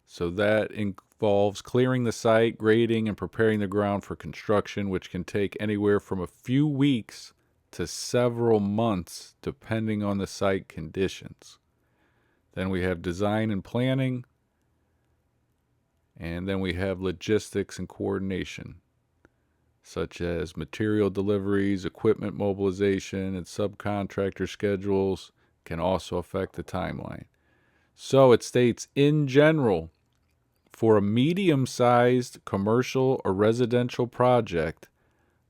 So that involves clearing the site, grading, and preparing the ground for construction, which can take anywhere from a few weeks to several months, depending on the site conditions. Then we have design and planning. And then we have logistics and coordination, such as material deliveries, equipment mobilization, and subcontractor schedules can also affect the timeline. So it states, in general, for a medium-sized commercial or residential project,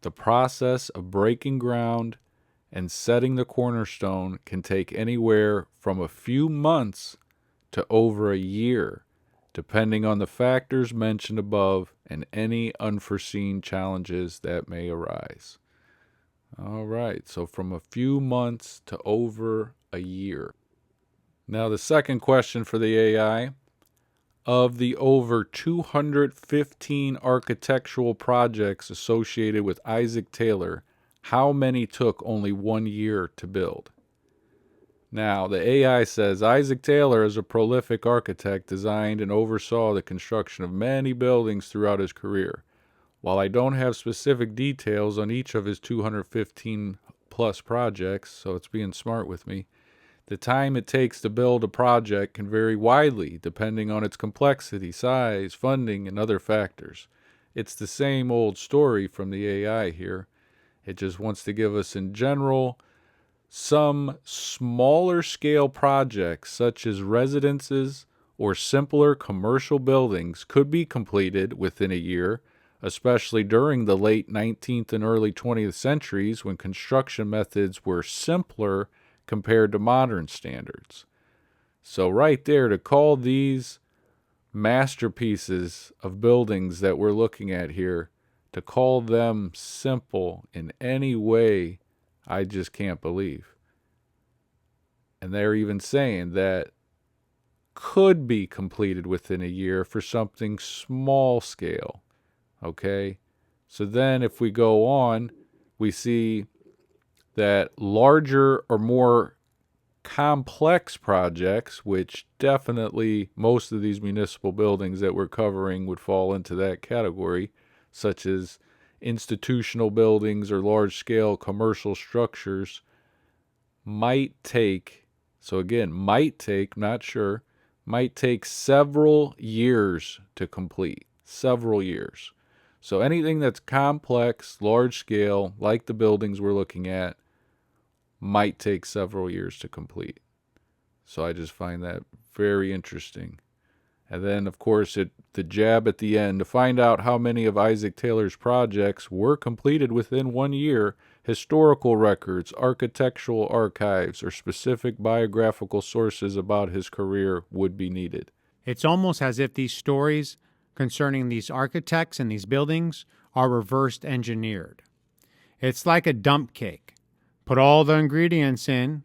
the process of breaking ground and setting the cornerstone can take anywhere from a few months to over a year, depending on the factors mentioned above and any unforeseen challenges that may arise. All right, so from a few months to over a year. Now, the second question for the AI: of the over 215 architectural projects associated with Isaac Taylor, how many took only 1 year to build? Now, the AI says Isaac Taylor, as a prolific architect, designed and oversaw the construction of many buildings throughout his career. While I don't have specific details on each of his 215 plus projects, so it's being smart with me, the time it takes to build a project can vary widely depending on its complexity, size, funding, and other factors. It's the same old story from the AI here. It just wants to give us, in general, some smaller scale projects, such as residences or simpler commercial buildings, could be completed within a year, especially during the late 19th and early 20th centuries when construction methods were simpler compared to modern standards. So right there, to call these masterpieces of buildings that we're looking at here, to call them simple in any way, I just can't believe. And they're even saying that could be completed within a year for something small scale. Okay? So then if we go on, we see that larger or more complex projects, which definitely most of these municipal buildings that we're covering would fall into that category, such as institutional buildings or large-scale commercial structures, might take, so again, might take, not sure, might take several years to complete. Several years. So anything that's complex, large-scale, like the buildings we're looking at, might take several years to complete. So I just find that very interesting. And then, of course, the jab at the end: to find out how many of Isaac Taylor's projects were completed within 1 year, historical records, architectural archives, or specific biographical sources about his career would be needed. It's almost as if these stories concerning these architects and these buildings are reversed engineered. It's like a dump cake. Put all the ingredients in,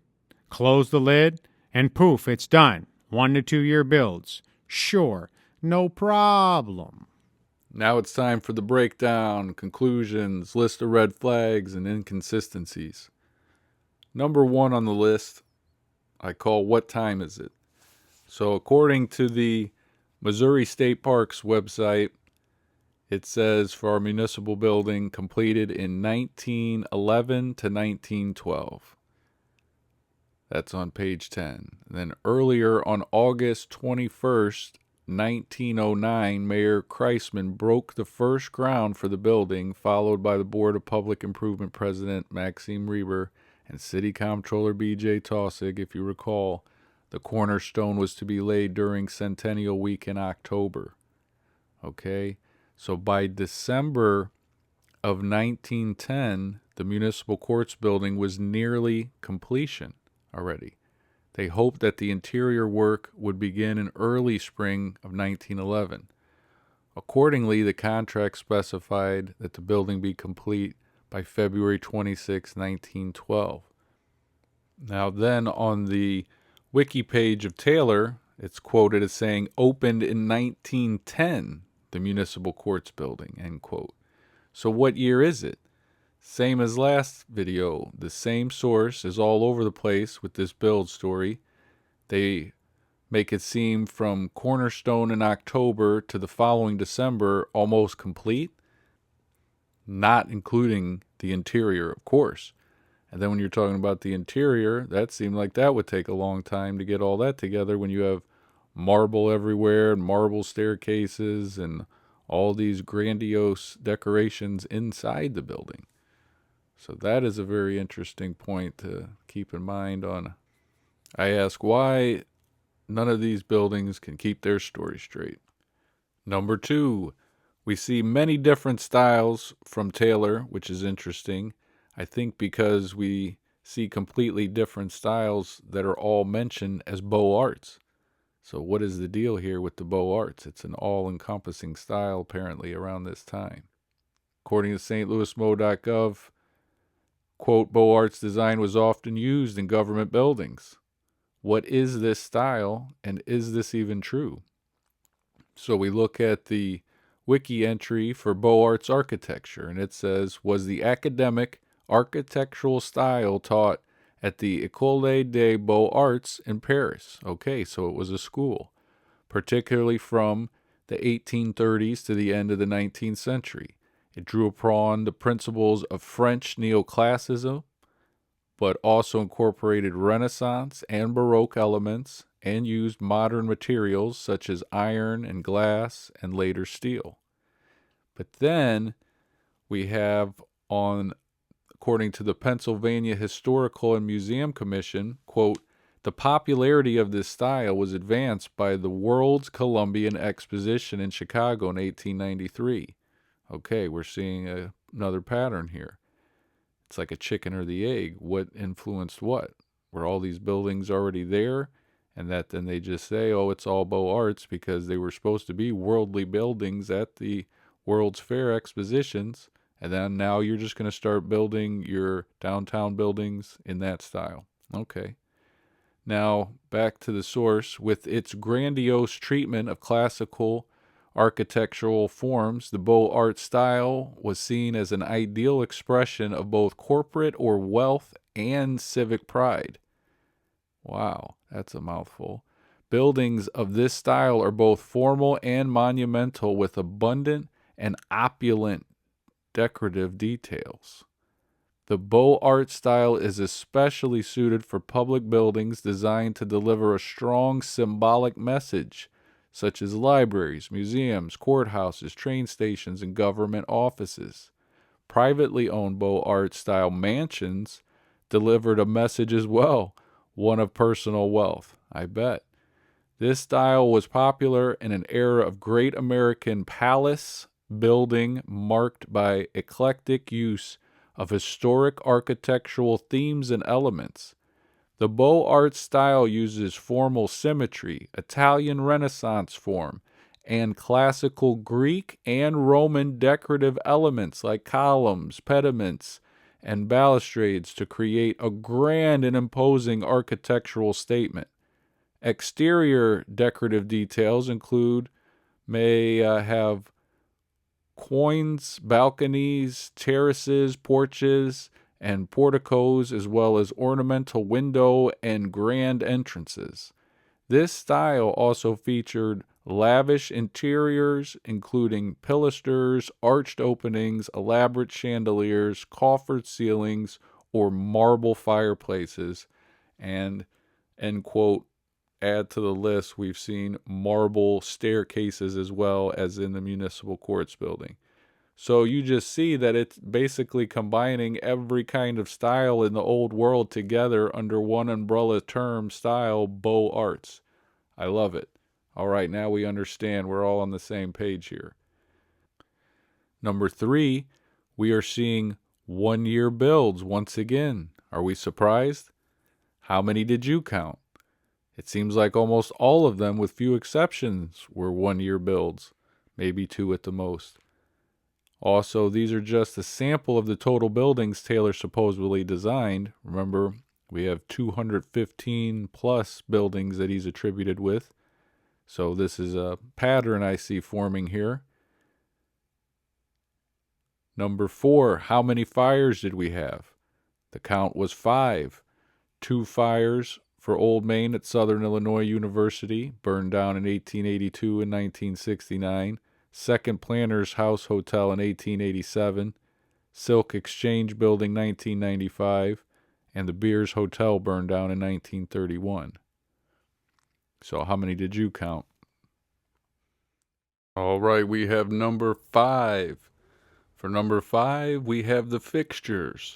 close the lid, and poof, it's done. 1 to 2 year builds. Sure, no problem. Now it's time for the breakdown, conclusions, list of red flags, and inconsistencies. Number one on the list, I call "What time is it?" So according to the Missouri State Parks website, it says for our municipal building, completed in 1911 to 1912. That's on page 10. And then earlier on August 21st, 1909, Mayor Kreisman broke the first ground for the building, followed by the Board of Public Improvement President Maxime Reber and City Comptroller B.J. Taussig. If you recall, the cornerstone was to be laid during Centennial Week in October. Okay? So by December of 1910, the municipal courts building was nearly completion already. They hoped that the interior work would begin in early spring of 1911. Accordingly, the contract specified that the building be complete by February 26, 1912. Now then, on the wiki page of Taylor, it's quoted as saying, opened in 1910, the municipal courts building, end quote. So what year is it? Same as last video. The same source is all over the place with this build story. They make it seem from cornerstone in October to the following December almost complete, not including the interior, of course. And then when you're talking about the interior, that seemed like that would take a long time to get all that together when you have marble everywhere and marble staircases and all these grandiose decorations inside the building. So that is a very interesting point to keep in mind on. I ask why none of these buildings can keep their story straight. Number two, we see many different styles from Taylor, which is interesting. I think because we see completely different styles that are all mentioned as Beaux Arts. So, what is the deal here with the Beaux Arts? It's an all encompassing style apparently around this time. According to stlouismo.gov, quote, Beaux Arts design was often used in government buildings. What is this style, and is this even true? So we look at the wiki entry for Beaux Arts architecture, and it says, was the academic architectural style taught at the École des Beaux-Arts in Paris. Okay, so it was a school, particularly from the 1830s to the end of the 19th century. It drew upon the principles of French neoclassicism, but also incorporated Renaissance and Baroque elements and used modern materials such as iron and glass and later steel. But then we have on, according to the Pennsylvania Historical and Museum Commission, quote, the popularity of this style was advanced by the World's Columbian Exposition in Chicago in 1893. Okay, we're seeing another pattern here. It's like a chicken or the egg. What influenced what? Were all these buildings already there? And that then they just say, oh, it's all Beaux Arts because they were supposed to be worldly buildings at the World's Fair expositions. And then now you're just going to start building your downtown buildings in that style. Okay. Now, back to the source. With its grandiose treatment of classical architectural forms, the Beaux Arts style was seen as an ideal expression of both corporate or wealth and civic pride. Wow, that's a mouthful. Buildings of this style are both formal and monumental with abundant and opulent decorative details. The Beaux Arts style is especially suited for public buildings designed to deliver a strong symbolic message, such as libraries, museums, courthouses, train stations, and government offices. Privately owned Beaux Arts style mansions delivered a message as well, one of personal wealth, I bet. This style was popular in an era of great American palace building marked by eclectic use of historic architectural themes and elements. The Beaux Arts style uses formal symmetry, Italian Renaissance form, and classical Greek and Roman decorative elements like columns, pediments, and balustrades to create a grand and imposing architectural statement. Exterior decorative details may have quoins, balconies, terraces, porches, and porticos, as well as ornamental window and grand entrances. This style also featured lavish interiors, including pilasters, arched openings, elaborate chandeliers, coffered ceilings, or marble fireplaces. And, end quote, add to the list, we've seen marble staircases as well as in the municipal courts building. So you just see that it's basically combining every kind of style in the old world together under one umbrella term style, Beaux Arts. I love it. All right, now we understand. We're all on the same page here. Number three, we are seeing 1 year builds once again. Are we surprised? How many did you count? It seems like almost all of them, with few exceptions, were 1 year builds, maybe two at the most. Also, these are just a sample of the total buildings Taylor supposedly designed. Remember, we have 215 plus buildings that he's attributed with. So this is a pattern I see forming here. Number 4, how many fires did we have? The count was 5. 2 fires for Old Main at Southern Illinois University, burned down in 1882 and 1969. Second Planters House Hotel in 1887. Silk Exchange Building 1995. And the Beers Hotel burned down in 1931. So how many did you count? All right, we have number 5. For number 5, we have the fixtures.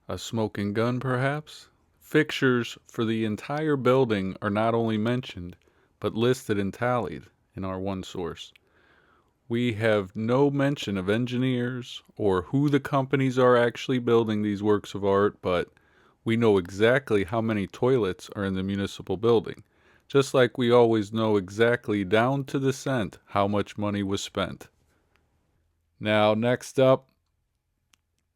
A smoking gun, perhaps? Fixtures for the entire building are not only mentioned, but listed and tallied in our one source. We have no mention of engineers or who the companies are actually building these works of art, but we know exactly how many toilets are in the municipal building, just like we always know exactly down to the cent how much money was spent. Now, next up,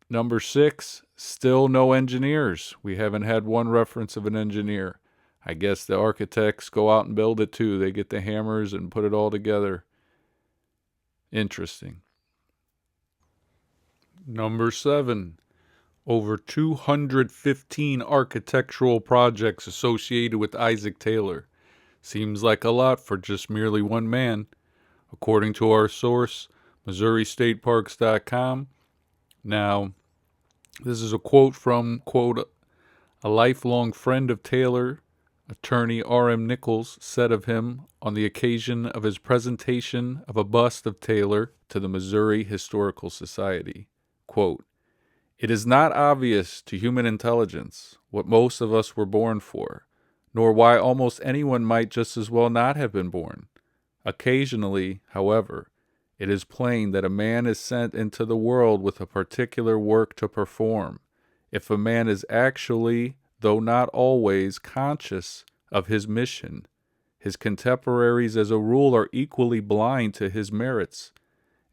number 6, still no engineers. We haven't had one reference of an engineer. I guess the architects go out and build it too. They get the hammers and put it all together. Interesting. Number 7, over 215 architectural projects associated with Isaac Taylor. Seems like a lot for just merely one man. According to our source, MissouriStateParks.com. Now, this is a quote from, quote, a lifelong friend of Taylor, attorney R.M. Nichols, said of him on the occasion of his presentation of a bust of Taylor to the Missouri Historical Society, quote, "It is not obvious to human intelligence what most of us were born for, nor why almost anyone might just as well not have been born. Occasionally, however, it is plain that a man is sent into the world with a particular work to perform. If a man is actually, though not always, conscious of his mission, his contemporaries as a rule are equally blind to his merits,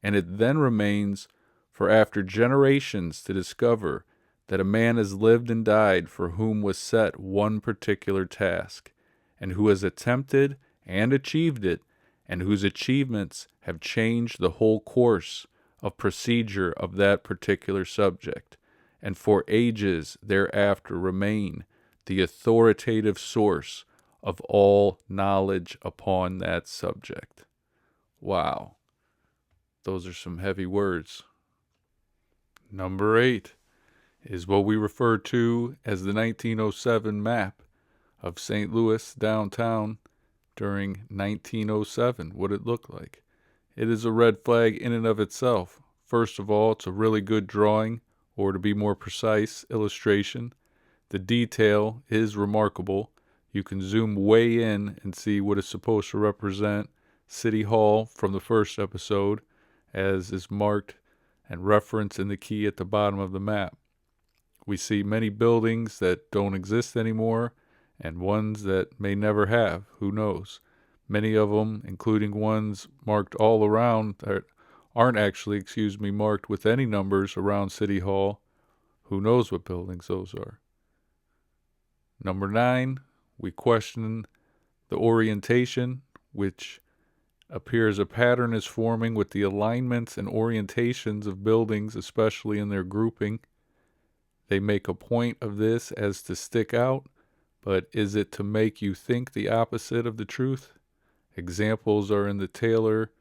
and it then remains for after generations to discover that a man has lived and died for whom was set one particular task, and who has attempted and achieved it, and whose achievements have changed the whole course of procedure of that particular subject, and for ages thereafter remain the authoritative source of all knowledge upon that subject." Wow. Those are some heavy words. Number 8 is what we refer to as the 1907 map of St. Louis downtown during 1907, what it looked like. It is a red flag in and of itself. First of all, it's a really good drawing, or to be more precise, illustration. The detail is remarkable. You can zoom way in and see what is supposed to represent City Hall from the first episode, as is marked and referenced in the key at the bottom of the map. We see many buildings that don't exist anymore, and ones that may never have, who knows. Many of them, including ones marked all around, that aren't actually, marked with any numbers around City Hall. Who knows what buildings those are. Number 9, we question the orientation, which appears a pattern is forming with the alignments and orientations of buildings, especially in their grouping. They make a point of this as to stick out, but is it to make you think the opposite of the truth? Examples are in the Taylor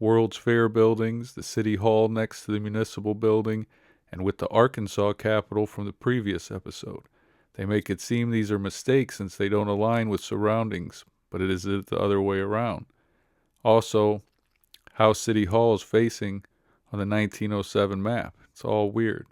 World's Fair buildings, the City Hall next to the Municipal building, and with the Arkansas Capitol from the previous episode. They make it seem these are mistakes since they don't align with surroundings, but it is the other way around. Also, how City Hall is facing on the 1907 map. It's all weird.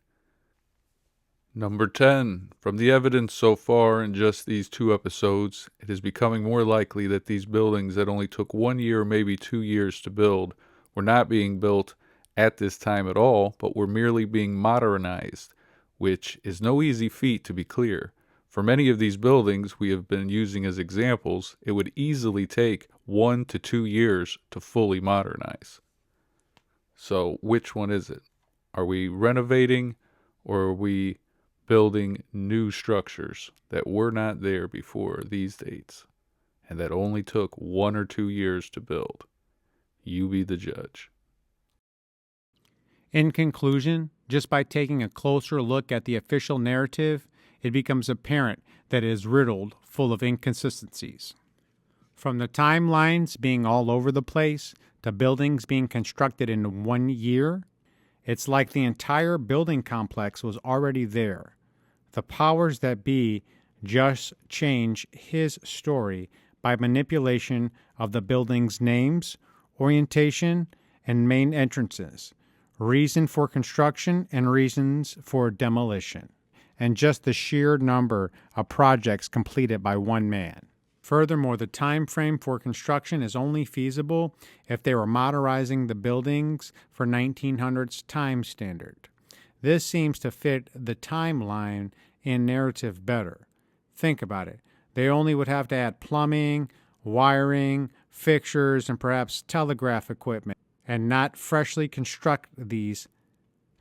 Number 10. From the evidence so far in just these 2 episodes, it is becoming more likely that these buildings that only took 1 year or maybe 2 years to build were not being built at this time at all, but were merely being modernized, which is no easy feat, to be clear. For many of these buildings we have been using as examples, it would easily take 1 to 2 years to fully modernize. So which one is it? Are we renovating, or are we building new structures that were not there before these dates and that only took 1 or 2 years to build? You be the judge. In conclusion, just by taking a closer look at the official narrative, it becomes apparent that it is riddled full of inconsistencies. From the timelines being all over the place to buildings being constructed in 1 year, it's like the entire building complex was already there. The powers that be just change his story by manipulation of the building's names, orientation, and main entrances, reason for construction and reasons for demolition, and just the sheer number of projects completed by one man. Furthermore, the time frame for construction is only feasible if they were modernizing the buildings for 1900s time standard. This seems to fit the timeline and narrative better. Think about it. They only would have to add plumbing, wiring, fixtures, and perhaps telegraph equipment, and not freshly construct these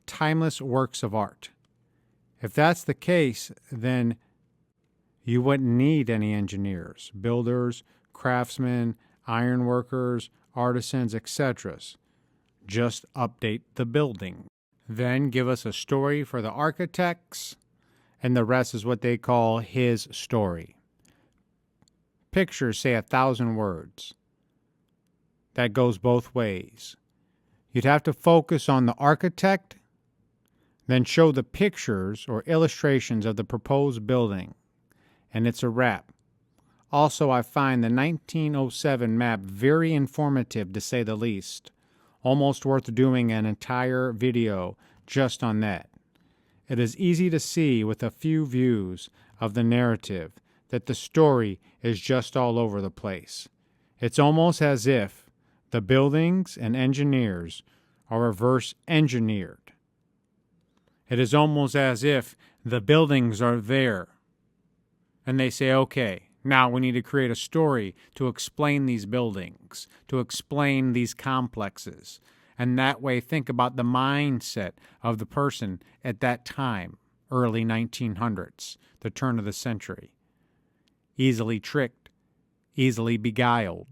timeless works of art. If that's the case, then you wouldn't need any engineers, builders, craftsmen, ironworkers, artisans, etc. Just update the building. Then give us a story for the architects, and the rest is what they call his story. Pictures say 1,000 words. That goes both ways. You'd have to focus on the architect, then show the pictures or illustrations of the proposed building, and it's a wrap. Also, I find the 1907 map very informative, to say the least. Almost worth doing an entire video just on that. It is easy to see with a few views of the narrative that the story is just all over the place. It's almost as if the buildings and engineers are reverse engineered. It is almost as if the buildings are there, and they say, okay, now we need to create a story to explain these buildings, to explain these complexes, and that way think about the mindset of the person at that time, early 1900s, the turn of the century. Easily tricked, easily beguiled,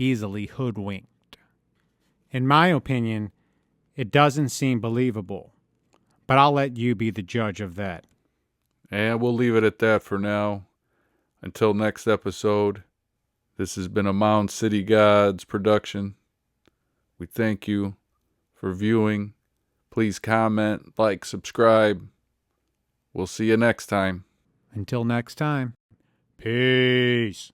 easily hoodwinked. In my opinion, it doesn't seem believable, but I'll let you be the judge of that. And we'll leave it at that for now. Until next episode, this has been a Mound City Gods production. We thank you for viewing. Please comment, like, subscribe. We'll see you next time. Until next time, peace.